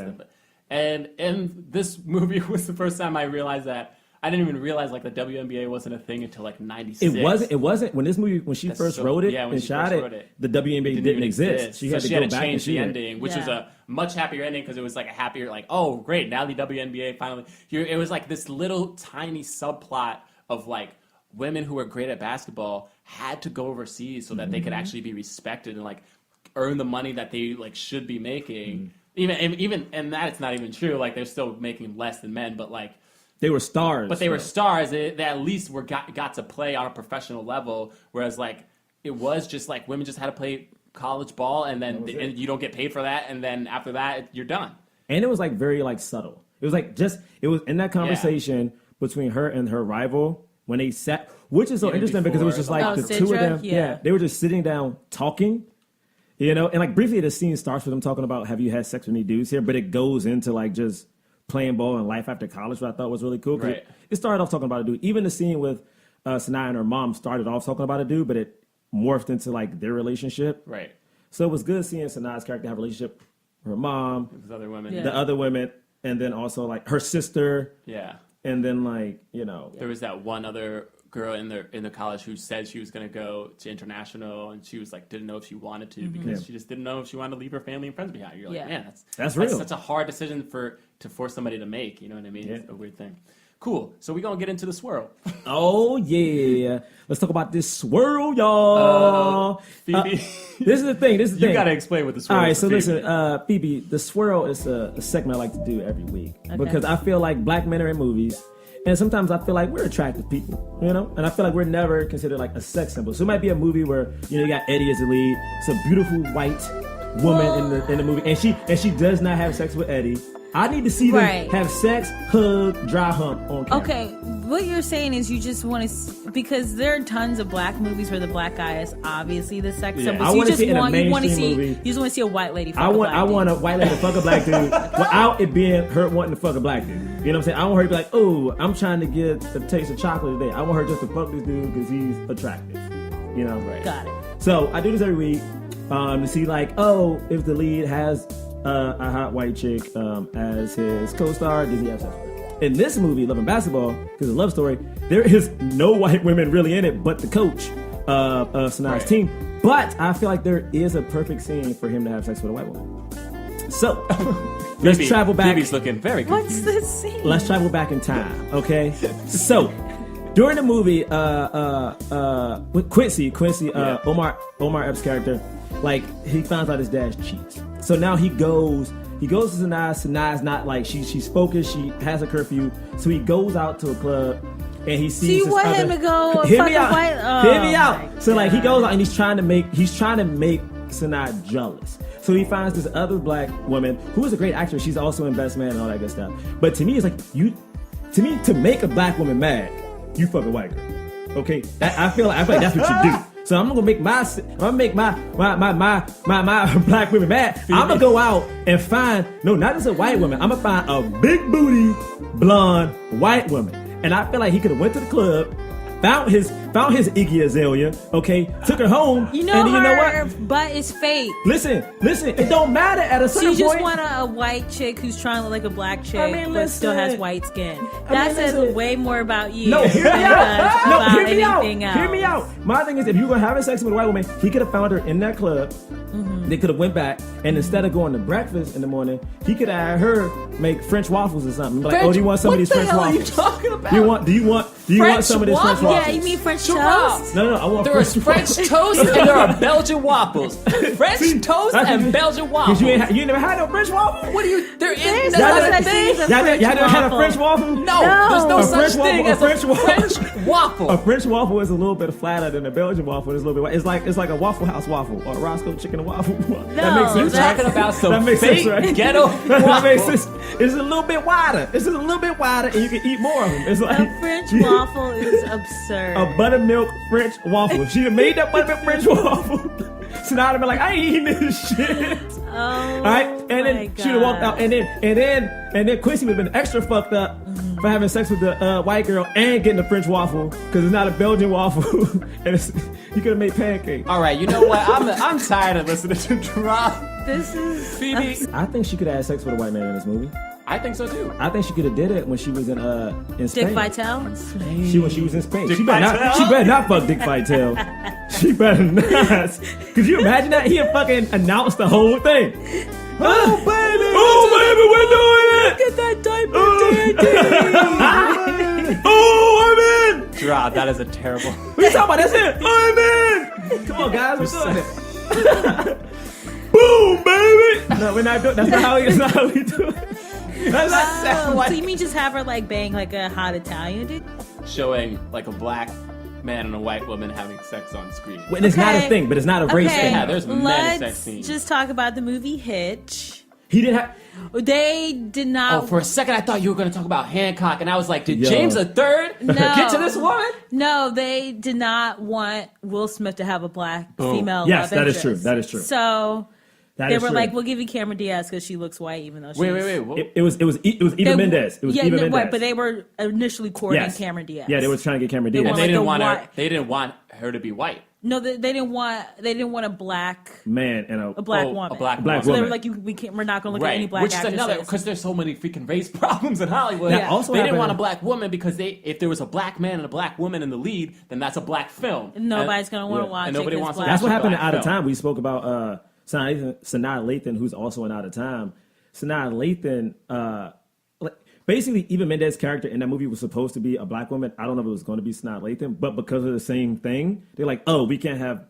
and this movie was the first time I realized that I didn't even realize like the WNBA wasn't a thing until like 96. It wasn't when she first wrote it and shot it, the WNBA didn't even exist. She had to go back and change the shoot it. ending, which was a much happier ending because it was like a happier, like, oh, great, now the WNBA finally. It was like this little tiny subplot of like women who were great at basketball had to go overseas so that they could actually be respected and like earn the money that they like should be making. Even and that it's not even true. Like they're still making less than men, but like. They were stars. But they were stars. They at least got to play on a professional level. Whereas like it was just like women just had to play college ball, and then and you don't get paid for that, and then after that you're done. And it was like very like subtle. It was like it was in that conversation between her and her rival when they sat, which is so Even interesting because it was just like the two of Sidra? them. Yeah. They were just sitting down talking. You know, and like briefly the scene starts with them talking about, have you had sex with any dudes here? But it goes into like just playing ball and life after college, what I thought was really cool. Right. It started off talking about a dude. Even the scene with Sanaa and her mom started off talking about a dude, but it morphed into like their relationship. Right. So it was good seeing Sanaa's character have a relationship with her mom, With other women. Yeah. the other women, and then also like her sister, Yeah. and then like, you know. There was that one other girl in the college who said she was going to go to international, and she was like didn't know if she wanted to because she just didn't know if she wanted to leave her family and friends behind. You're like, man, That's real. That's a hard decision to force somebody to make. You know what I mean? Yeah. It's a weird thing. Cool. So we're gonna get into the swirl. Oh yeah, let's talk about this swirl, y'all. Phoebe, This is the thing. This is the you thing. gotta explain what the swirl All right, is. so for Phoebe. listen, Phoebe, the swirl is a segment I like to do every week because I feel like black men are in movies, and sometimes I feel like we're attractive people, you know, and I feel like we're never considered like a sex symbol. So it might be a movie where you got Eddie as the lead. It's a beautiful white woman in the movie, and she does not have sex with Eddie. I need to see them have sex, hug, dry hump on camera. Okay, what you're saying is you just want to, because there are tons of black movies where the black guy is obviously the sex symbol. I So you wanna just see it in a want to mainstream see, movie. you just want to see a white lady. Fuck I want a a white lady to fuck a black dude without it being her wanting to fuck a black dude. You know what I'm saying? I want her to be like, oh, I'm trying to get a taste of chocolate today. I want her just to fuck this dude because he's attractive. You know, Got it. So I do this every week to see like, if the lead has a hot white chick as his co-star, does he have sex with her? In this movie, Love and Basketball, because it's a love story, there is no white women really in it, but the coach of Sanaa's team. But I feel like there is a perfect scene for him to have sex with a white woman. So let's travel back. Phoebe's looking very good. What's this scene? Let's travel back in time, okay? So, during the movie, with Quincy, Omar Epps' character, like he finds out his dad cheats. So now he goes to Sanaa. Sanaa's not like she's focused. She has a curfew, so he goes out to a club and he sees. So you want him to go? Hear me out. White? Oh, Hear me out. So like he goes out and he's trying to make Sanaa jealous. So he finds this other black woman who is a great actress. She's also in Best Man and all that good stuff. But to me, it's like to make a black woman mad, you fuck a white girl. Okay, I feel like that's what you do. So I'm gonna make my black women mad. I'm gonna go out and find not just a white woman. I'm gonna find a big booty blonde white woman. And I feel like he could have went to the club, found his Iggy Azalea, okay, took her home. You know, and you know her what? butt is fake. Listen, it don't matter at a So certain you just point. want a white chick who's trying to look like a black chick, but still listen. has white skin. I That mean, says listen. way more about you No, hear me than out. No, about hear me out. anything else. Hear me out. My thing is, if you were having sex with a white woman, he could have found her in that club. They could have went back, and instead of going to breakfast in the morning, he could have had her make French waffles or something. Like, do you want some of these French waffles? What the hell are you talking about? Do you want some of these French waffles? Yeah, you mean French Jerah. toast? No, I want There is French toast and there are Belgian waffles. French toast and Belgian waffles. You ain't never had no French waffle? What are you? There is There's not no a such thing. thing as a Y'all French never had a waffle. French waffle? No, there's no A such French thing waffle, as a French waffle. French waffle. A French waffle is a little bit flatter than a Belgian waffle. It's a little bit. It's like a Waffle House waffle or a Roscoe Chicken and Waffle. That makes No, sense, You're right? talking about some That makes fake sense, right? ghetto That makes waffle. sense. It's a little bit wider. It's just a little bit wider, and you can eat more of them. It's like A French waffle is absurd. a buttermilk French waffle. If she'd have made that buttermilk French waffle, so now I'd have been like, I ain't eating this shit. Oh, All right, and then she'd have walked out, and then Quincy would have been extra fucked up for having sex with the white girl and getting a French waffle because it's not a Belgian waffle, and you could have made pancakes. All right, you know what? I'm tired of listening to Jerah. This is Phoebe. I think she could have had sex with a white man in this movie. I think so too. I think she could have did it when she was in Spain. Dick Vitale. When she was in Spain. Dick She better not fuck Dick Vitale. She better not. Could you imagine that? He had fucking announced the whole thing. Oh baby, we're doing it. Get that diaper, Oh, I'm in. Jerah, that is a terrible. What you talking about? That's it. I'm in. Come on, guys, we're doing it. Boom, baby. No, we're not doing. That's not how we do it. That's not Oh, so you mean just have her like bang like a hot Italian dude? Showing like a black man and a white woman having sex on screen. Well, it's not a thing, but it's not a race thing. Yeah, there's many Let's sex scenes. just talk about the movie Hitch. He didn't have. They did not. Oh, for a second I thought you were going to talk about Hancock, and I was like, did Yo. James III No. get to this woman? No, they did not want Will Smith to have a black Boom. female. Yes, love that is interest. true. That is true. So That they is were true. like, "We'll give you Cameron Diaz because she looks white, even though she's Wait. What? It was Eva Mendes. It was Eva Mendes. Right, but they were initially courting Yes. Cameron Diaz. Yeah, they were trying to get Cameron Diaz. And want they like didn't a want her. white- They didn't want her to be white. No, they didn't want a black Man and a black Oh, woman. a black Black So they woman. were like, we're not going to look at Right, any black which is actresses. another because there's so many freaking race problems in Hollywood. That also they didn't happened- want a black woman because if there was a black man and a black woman in the lead, then that's a black film. Nobody's going to want to watch and it. nobody 'cause wants to black- That's what Black happened in Out of film. Time. We spoke about Sanaa Lathan, who's also in Out of Time. Sanaa Lathan, basically, Eva Mendes' character in that movie was supposed to be a black woman. I don't know if it was going to be Sanaa Lathan, but because of the same thing, they're like, oh, we can't have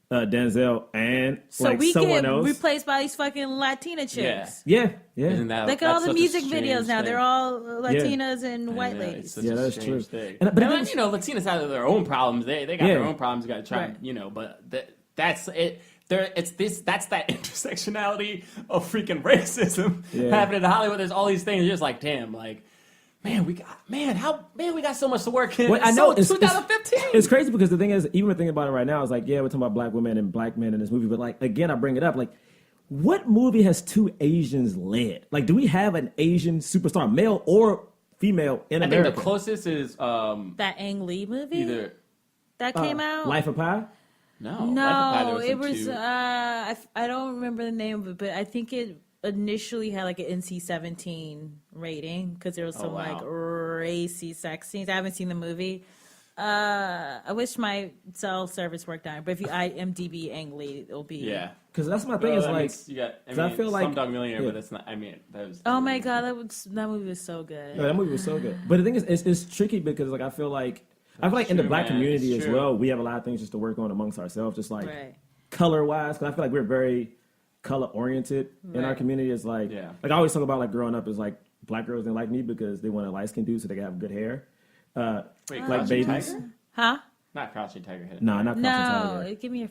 Denzel and So like we someone get else. replaced by these fucking Latina chicks. Yeah. Yeah. Isn't that, Look at all that's the such a music strange videos now. thing. They're all Latinas and white Yeah, ladies. it's such Yeah, a that's strange true. thing. And- but And it then, is- Latinas have their own problems. They got Yeah. their own problems. You got to try, Right. but that's it. That's that intersectionality of freaking racism happening in Hollywood. There's all these things. You're just like, damn, like, we got so much to work in. Well, I know it's 2015. It's crazy because the thing is, even thinking about it right now, it's like, yeah, we're talking about black women and black men in this movie, but like again, I bring it up, like, what movie has two Asians led? Like, do we have an Asian superstar, male or female, in I think America? the closest is That Ang Lee movie? either that came out? Life of Pi? No. Life of Pi, there No, was it some was. two- I don't remember the name of it, but I think it initially had like an NC-17 rating because there was some wow. like racy sex scenes. I haven't seen the movie. I wish my cell service worked on it, but if you IMDb Ang Lee, it'll be. Yeah. Because that's my thing. Well, Is I mean, like, it's- you got, I 'cause mean, I feel like- Slumdog Millionaire, yeah. but it's not. I mean, that was. Oh my god, that movie was so good. no, that movie was so good. But the thing is, it's tricky because like I feel like in the true, black man. community It's as true. well, we have a lot of things just to work on amongst ourselves, just like Right. color wise. Because I feel like we're very color oriented in our Right. community. It's like Yeah. like I always talk about like growing up is like black girls didn't like me because they want a light skinned dude so they can have good hair. Wait, like Crouching babies. Tiger? Huh? Not Crouching Tiger. Hidden. Nah, not No, Crouching Tiger. give me your.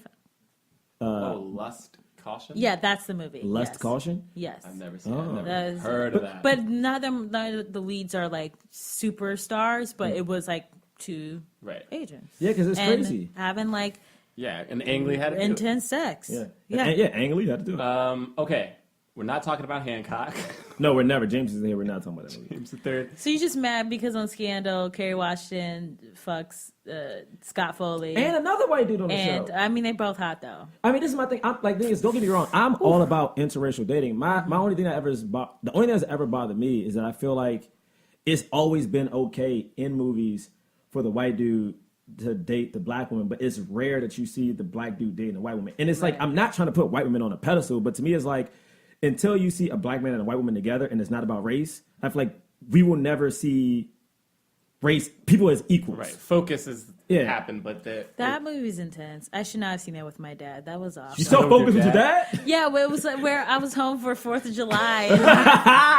Lust, Caution. Yeah, that's the movie. Lust yes. Caution. Yes. I've never seen. Oh. it. I've never That is- heard of that. But none of the leads are like superstars, but it was like two right. agents. Yeah, because it's and crazy. having like Yeah, and Ang Lee had it. too. intense sex. Yeah, Yeah. And, yeah. Ang Lee had to do it. Okay, we're not talking about Hancock. No, we're never. James is here. We're not talking about that movie. James the Third. So you're just mad because on Scandal, Kerry Washington fucks Scott Foley. And another white dude on the And show. I mean, they both hot though. I mean, this is my thing. I'm like, thing is, don't get me wrong. I'm all about interracial dating. My only thing the only thing that's ever bothered me is that I feel like it's always been okay in movies for the white dude to date the black woman, but it's rare that you see the black dude dating a white woman. And it's like, Right. I'm not trying to put white women on a pedestal, but to me, it's like, until you see a black man and a white woman together, and it's not about race, I feel like we will never see race people as equals. Right. Focus has Yeah. happened, but That movie's intense. I should not have seen that with my dad. That was awesome. You so know focused your with your dad? Yeah, well, it was like where I was home for 4th of July,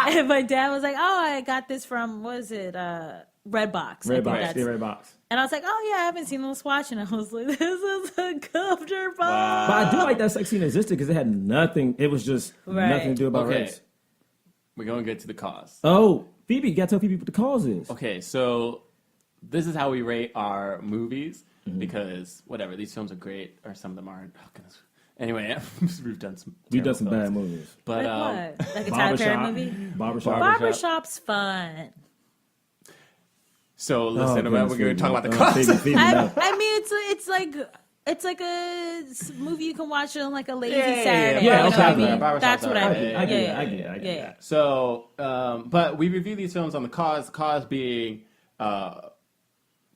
and my dad was like, "Oh, I got this from what is it, Redbox?" I think Redbox, that's- yeah, Redbox. And I was like, "Oh yeah, I haven't seen this watching." I was like, "This is uncomfortable." But I do like that sex scene existed because it had nothing. It was just Right. nothing to do about Okay. race. we're going to get to the cause. Oh, Phoebe, you gotta tell Phoebe what the cause is. Okay, so this is how we rate our movies Mm-hmm. because whatever, these films are great, or some of them aren't. Oh, goodness. Anyway, we've done some. We've done terrible some films. bad movies. But Like what? Like a Tyler Perry Barbershop. movie? Barbershop. Barbershop's fun. So listen, we're going to talk about the cause. cause. Phoebe, no. I mean, it's like a movie you can watch on like a lazy Yeah, yeah, yeah. Saturday. Yeah, you know okay, what I okay. mean? Barbershop's That's what I alright. mean. I get it, Yeah, I get it, I get it. yeah. So, but we review these films on the cause being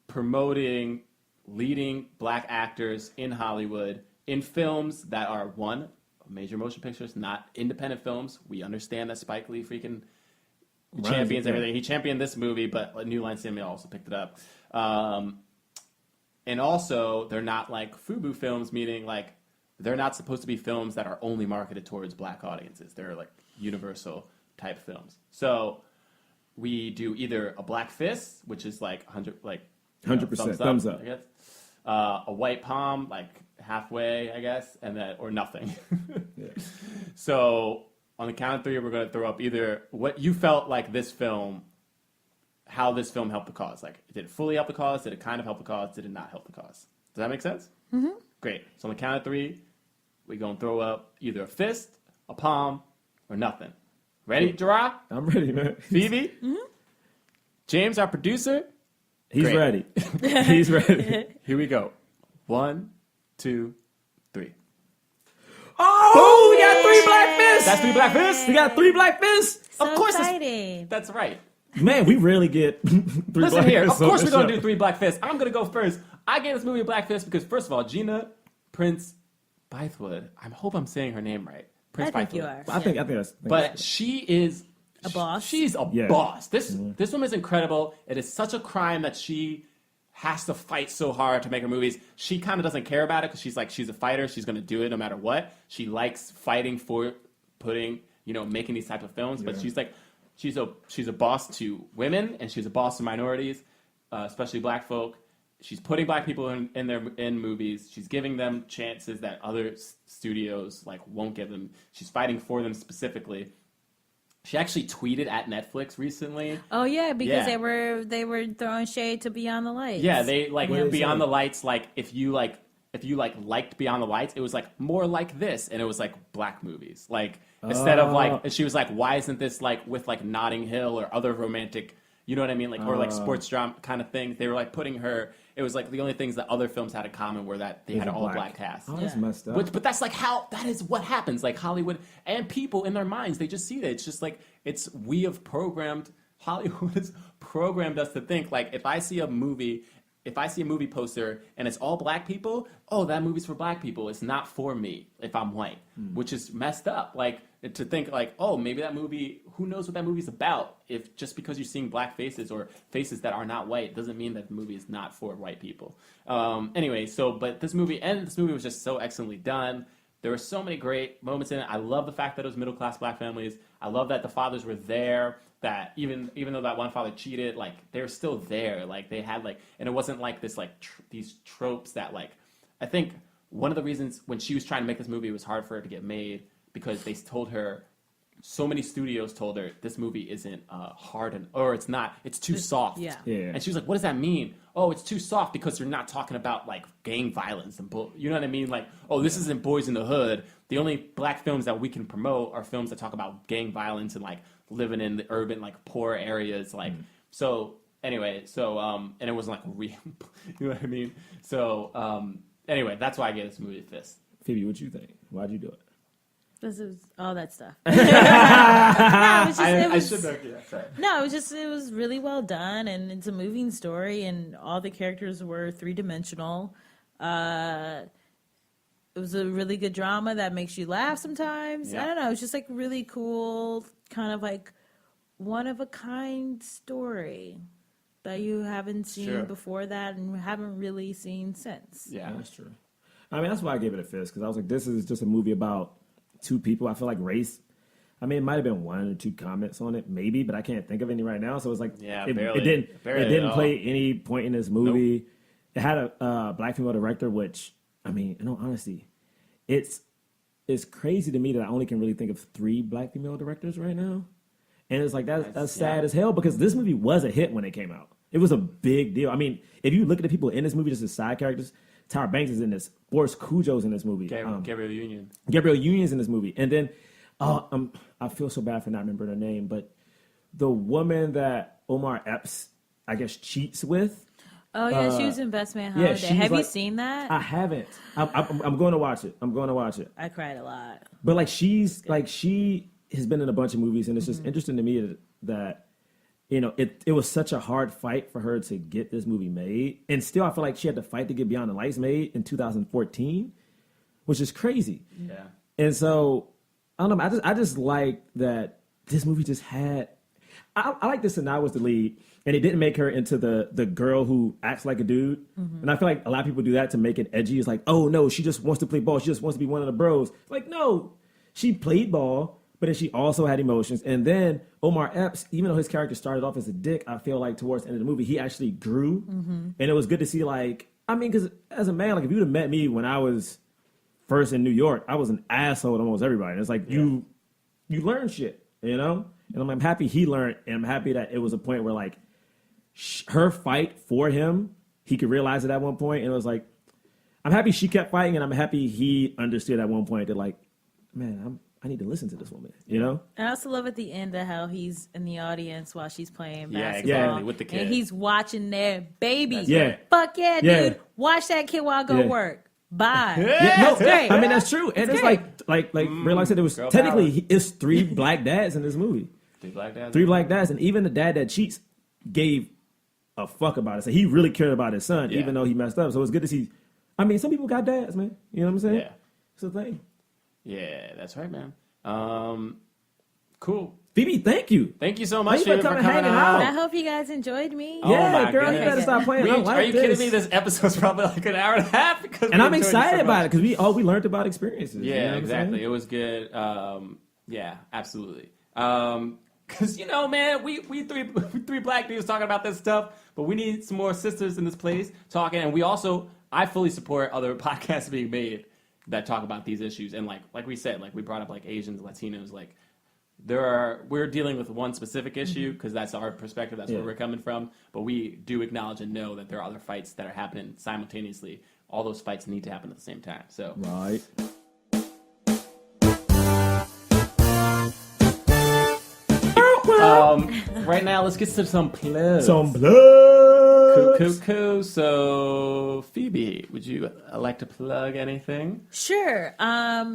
promoting leading black actors in Hollywood in films that are one, major motion pictures, not independent films. We understand that Spike Lee freaking champions yeah. everything. He championed this movie, but New Line Cinema also picked it up. And also, they're not like FUBU films, meaning like they're not supposed to be films that are only marketed towards black audiences. They're like universal type films. So we do either a black fist, which is like 100, like 100% thumbs up. I guess. A white palm, like halfway, I guess, and then or nothing. So on the count of three, we're going to throw up either what you felt like this film, how this film helped the cause. Like, did it fully help the cause? Did it kind of help the cause? Did it not help the cause? Does that make sense? Mm-hmm. Great. So on the count of three, we're going to throw up either a fist, a palm, or nothing. Ready, Jerah? I'm ready, man. Phoebe? James, our producer? He's Great. ready. He's ready. Here we go. 1, 2, 3. Oh, we got 3 black fists. That's 3 black fists? We got 3 black fists. So Of course it's- exciting. That's right. Man, we rarely get 3 Listen black here. Of fists on course the we're going to show. do 3 black fists. I'm going to go first. I gave this movie a black fist because, first of all, Gina Prince Bythewood. I hope I'm saying her name right. Prince I think Bythewood. you are. I think that's. But she is A boss? She's a Yeah. boss. This woman is incredible. It is such a crime that she has to fight so hard to make her movies. She kind of doesn't care about it because she's a fighter. She's going to do it no matter what. She likes fighting for making these type of films. But she's a boss to women and she's a boss to minorities, especially black folk. She's putting black people in movies. She's giving them chances that other studios won't give them. She's fighting for them specifically. She actually tweeted at Netflix recently. Oh yeah, because Yeah. they were throwing shade to Beyond the Lights. Yeah, they What did they Beyond say? the Lights. If you liked Beyond the Lights, it was more like this, and it was black movies. Instead of and she was like, why isn't this with Notting Hill or other romantic You know what I mean? Like, or like sports drama kind of things. They were like putting her. It was like the only things that other films had in common were that they had an all-black cast. Oh, that's messed up. But that's like how that is what happens. Like Hollywood and people in their minds, they just see that. It's just like we have programmed Hollywood has programmed us to think like if I see a movie poster and it's all black people, oh, that movie's for black people. It's not for me if I'm white, which is messed up. Like to think like, oh, maybe that movie, who knows what that movie's about? If just because you're seeing black faces or faces that are not white doesn't mean that the movie is not for white people. Anyway, but this movie was just so excellently done. There were so many great moments in it. I love the fact that it was middle-class black families. I love that the fathers were there, that even though that one father cheated, like, they were still there. Like, they had, like, and it wasn't like this, like, these tropes that, like, I think one of the reasons when she was trying to make this movie, it was hard for her to get made because they told her, so many studios told her, this movie isn't hard, or it's not, it's too soft. Yeah. And she was like, what does that mean? Oh, it's too soft because you're not talking about, like, gang violence and you know what I mean? Like, oh, this isn't Boys in the Hood. The only black films that we can promote are films that talk about gang violence and, like, living in the urban, like, poor areas. Like, so, anyway, and it wasn't, like, real, you know what I mean? So, anyway, that's why I gave this movie a fist. Phoebe, what you think? Why'd you do it? This is all that stuff. It was really well done, and it's a moving story, and all the characters were three-dimensional. It was a really good drama that makes you laugh sometimes. Yeah. I don't know. It's just like really cool, kind of like one-of-a-kind story that you haven't seen before that and haven't really seen since. Yeah, that's true. I mean, that's why I gave it a fist, because I was like, this is just a movie about two people. I feel like race, I mean, it might have been one or two comments on it, maybe, but I can't think of any right now. So it was like, it didn't play any point in this movie. Nope. It had a black female director, which, I mean, in all honesty, it's crazy to me that I only can really think of 3 black female directors right now. And it's like, that's sad as hell, because this movie was a hit when it came out. It was a big deal. I mean, if you look at the people in this movie, just as side characters, Tyra Banks is in this. Boris Cujo's in this movie. Gabrielle Union. Gabrielle Union's in this movie. And then, I feel so bad for not remembering her name, but the woman that Omar Epps, I guess, cheats with. Oh, yeah, she was in Best Man Holiday. Have you seen that? I haven't. I'm going to watch it. I cried a lot. But, like, she has been in a bunch of movies, and it's just interesting to me that you know, it was such a hard fight for her to get this movie made. And still, I feel like she had to fight to get Beyond the Lights made in 2014, which is crazy. Yeah. And so, I don't know, I just like that this movie just had... I like this, and I was the lead, and it didn't make her into the girl who acts like a dude. And I feel like a lot of people do that to make it edgy. It's like, oh, no, she just wants to play ball. She just wants to be one of the bros. Like, no, she played ball, but then she also had emotions. And then Omar Epps, even though his character started off as a dick, I feel like towards the end of the movie, he actually grew. And it was good to see, like, I mean, because as a man, like, if you would have met me when I was first in New York, I was an asshole to almost everybody. And it's like, you learn shit, you know? And I'm happy he learned, and I'm happy that it was a point where, like, her fight for him, he could realize it at one point, and it was like, I'm happy she kept fighting, and I'm happy he understood at one point that, like, man, I need to listen to this woman, you know? I also love at the end of how he's in the audience while she's playing basketball. Yeah, exactly, with the kid. And he's watching their baby. Yeah. Fuck yeah, dude. Watch that kid while I go work. Bye. No, great. I mean, that's true. And it's like Braylock said, it was technically, it's 3 black dads in this movie. 3 black dads? 3 black dads. And even the dad that cheats gave a fuck about it. So he really cared about his son, even though he messed up. So it's good to see. I mean, some people got dads, man. You know what I'm saying? Yeah. It's a thing. Yeah, that's right, man. Cool. Phoebe, thank you. Thank you so much Thanks for coming hanging out. out. I hope you guys enjoyed me. Yeah, girl, goodness. you better stop playing. Are you kidding me? This episode's probably like an hour and a half. And I'm excited about it because we learned about experiences. Yeah, you know exactly. It was good. Yeah, absolutely. Because, you know, man, we three black dudes talking about this stuff, but we need some more sisters in this place talking. And I fully support other podcasts being made that talk about these issues. And like we said, like we brought up like Asians, Latinos, like we're dealing with one specific issue because that's our perspective. That's where we're coming from. But we do acknowledge and know that there are other fights that are happening simultaneously. All those fights need to happen at the same time. So right. right now, let's get to some plugs. Some blood. Cool. So, Phoebe, would you like to plug anything? Sure.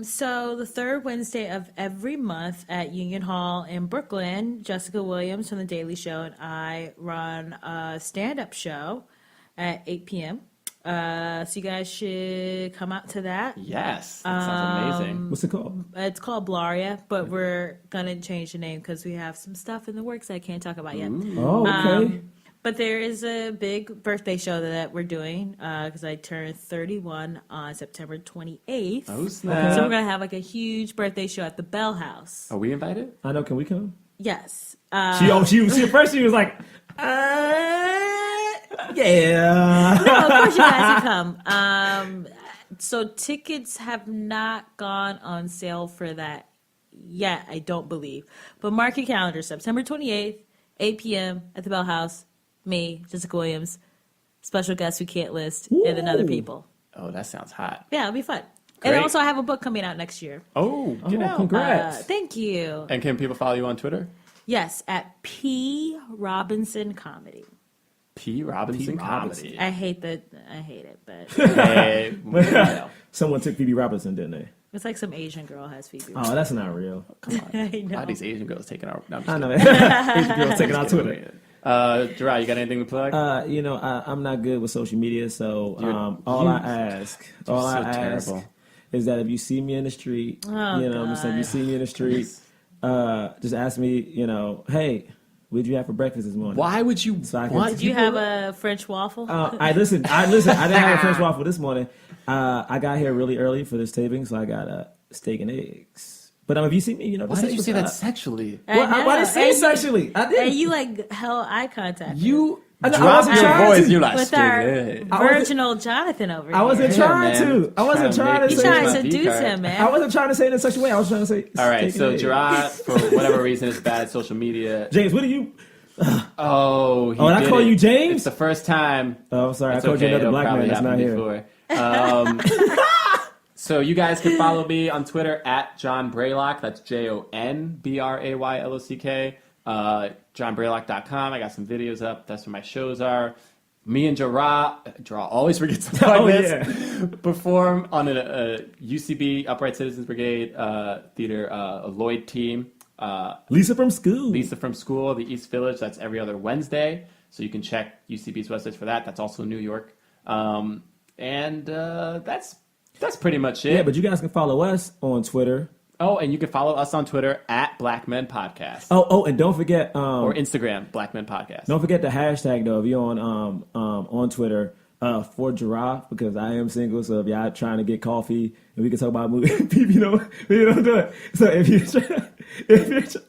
So the third Wednesday of every month at Union Hall in Brooklyn, Jessica Williams from The Daily Show and I run a stand-up show at 8 p.m. So you guys should come out to that. Yes, that sounds amazing. What's it called? It's called Blaria, but we're going to change the name because we have some stuff in the works I can't talk about yet. Oh, okay. But there is a big birthday show that we're doing because I turned 31 on September 28th. Oh, snap. So we're going to have like a huge birthday show at the Bell House. Are we invited? I know. Can we come? Yes. She at first she was like, yeah. No, of course you guys can come. So tickets have not gone on sale for that yet, I don't believe. But mark your calendar, September 28th, 8 p.m. at the Bell House. Me, Jessica Williams, special guests we can't list, and then other people. Oh, that sounds hot. Yeah, it'll be fun. Great. And also I have a book coming out next year. Oh, get out. Congrats. Thank you. And can people follow you on Twitter? Yes, at P. Robinson Comedy. P. Robinson Comedy. I hate it, but Hey, well, Someone took Phoebe Robinson, didn't they? it's like some Asian girl has Phoebe. Oh, that's not real. come on. I know. Why are these Asian girls taking our... No, I'm just I know kidding. that. Asian girls taking out Twitter. Jerah, you got anything to plug? I'm not good with social media, so all you're I ask terrible. is that if you see me in the street, Oh, if you see me in the street, just ask me, hey, what did you have for breakfast this morning? Why would you So I can- want Did you have a French waffle? I listen. I didn't have a French waffle this morning. I got here really early for this taping, so I got steak and eggs. But if you see me, Why did you say that sexually? I know. Why did I say And sexually? I did. And you like held eye contact. You I dropped wasn't your trying voice. to. You're like, with steak our and eggs. virginal Jonathan over here. I wasn't Yeah, trying man. to. I wasn't trying to You say trying to my seduce V-card. him, man. I wasn't trying to say it in such a way. I was trying to say. All right, steak so and eggs. Jerah, for whatever reason, is bad at social media. James, what are you? Oh, he Oh, and I did call it. you James? It's the first time. Oh, I'm sorry. It's I called okay. you another It'll black man probably that's not happen here. before. So you guys can follow me on Twitter at Jon Braylock. That's JonBraylock. JonBraylock.com. I got some videos up. That's where my shows are. Me and Jerah always forgets to plug this. Perform on a UCB Upright Citizens Brigade theater, a Lloyd team. Lisa from school. Lisa from School, the East Village. That's every other Wednesday. So you can check UCB's website for that. That's also New York. That's pretty much it. Yeah, but you guys can follow us on Twitter. Oh, and you can follow us on Twitter at Black Men Podcast. Oh, and don't forget Or Instagram, Black Men Podcast. don't forget the hashtag though. If you're on Twitter for Jerah, because I am single. So if y'all trying to get coffee and we can talk about movies, people don't do it. So if you're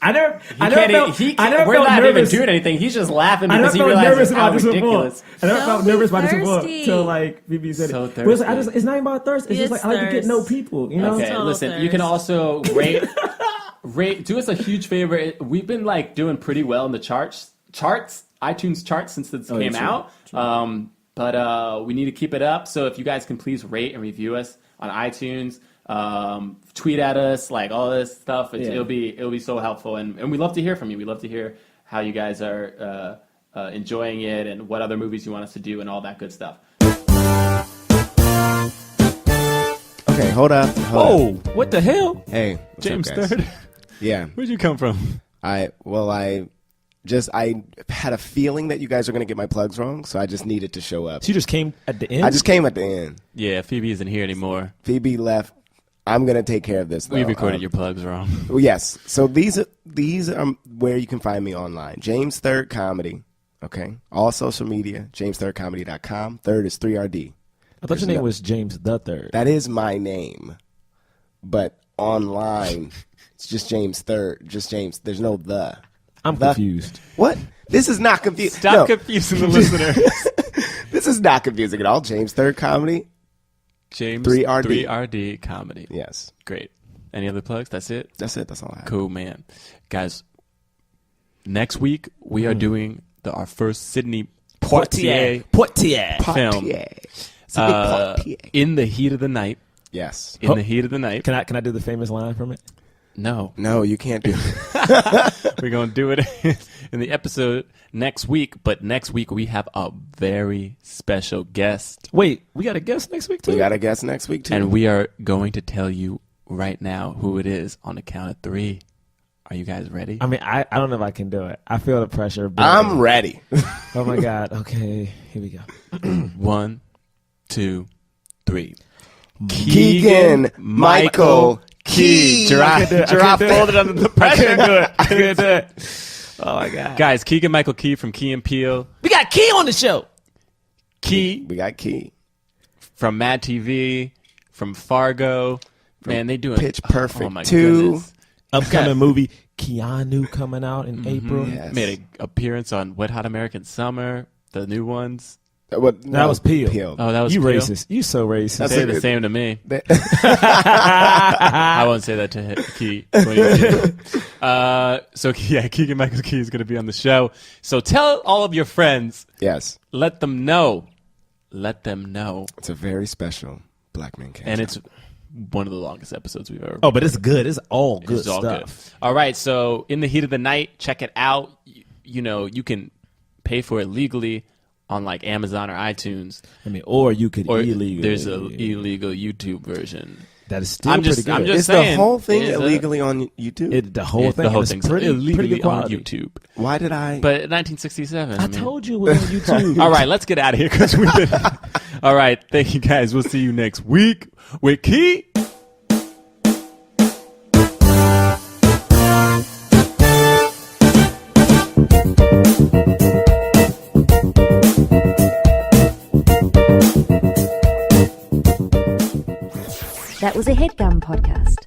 I never felt We're not nervous. even doing anything. He's just laughing I because never he felt nervous realizes how about this before. ridiculous. I never felt Don't be nervous about this before thirsty. till like BB said So it. But it's, thirsty. it's not even about thirst. It's just It's like I like to get to know thirst. people. You know. Okay, Total listen, thirst. you can also rate, do us a huge favor. We've been like doing pretty well in the charts, iTunes charts since this came true, out. But we need to keep it up. So if you guys can please rate and review us on iTunes, tweet at us, like all this stuff. It'll be so helpful, and we love to hear from you. We love to hear how you guys are enjoying it and what other movies you want us to do and all that good stuff. Okay, hold up. Whoa! What the hell? Hey, what's James up, guys? Third. Yeah. Where'd you come from? I had a feeling that you guys were going to get my plugs wrong, so I just needed to show up. So you just came at the end. I just came at the end. Yeah, Phoebe isn't here anymore. Phoebe left. I'm going to take care of this, though. We recorded your plugs wrong. Well, yes. So these are where you can find me online. James Third Comedy. Okay. All social media. JamesThirdComedy.com. Third is 3RD. I thought your name was James the Third. That is my name. But online, it's just James Third. Just James. There's no the. I'm confused. What? This is not confusing. Stop confusing the listener. This is not confusing at all. James Third Comedy. James 3RD. 3RD Comedy. Yes. Great. Any other plugs? That's it? That's it. That's all I have. Cool, man. Guys, next week we are doing our first Sydney Poitier film. Poitier. In the Heat of the Night. Yes. In the Heat of the Night. Can I do the famous line from it? No. No, you can't do it. We're going to do it in the episode next week. But next week, we have a very special guest. Wait, we got a guest next week too? We got a guest next week, too. And we are going to tell you right now who it is on the count of 3. Are you guys ready? I mean, I don't know if I can do it. I feel the pressure. I'm ready. Oh, my God. Okay, here we go. 1, 2, 3. Keegan Michael Key. Jerah folded under the pressure. I couldn't do it. Oh, my God. Guys, Keegan Michael Key from Key and Peele. We got Key on the show. Key We got Key. from Mad TV, from Fargo. Man, they doing Pitch Perfect Oh my 2. goodness. Upcoming movie, Keanu, coming out in April. Yes. Made an appearance on Wet Hot American Summer, the new ones. That was Peele. Oh, that was You Peele? racist. You so racist. Say the same to me. That- I won't say that to Key. So yeah, Keegan Michael Key is going to be on the show. So tell all of your friends. yes. Let them know. Let them know. It's a very special Black Man Can't And Jump. it's one of the longest episodes we've ever. Oh, but it's good. It's all good It's all stuff. good. All right, so In the Heat of the Night, check it out. You know, you can pay for it legally on like Amazon or iTunes, I mean, or you could or illegally. there's an illegal YouTube version. That is still I'm pretty just- good. I'm just- Is saying, the whole thing is illegally on YouTube? the whole thing. The whole and it's thing's pretty illegally good on quality. YouTube. Why did I? But 1967. I told you it was on YouTube. All right, let's get out of here because we've been. All right, thank you guys. We'll see you next week with Key. That was a HeadGum podcast.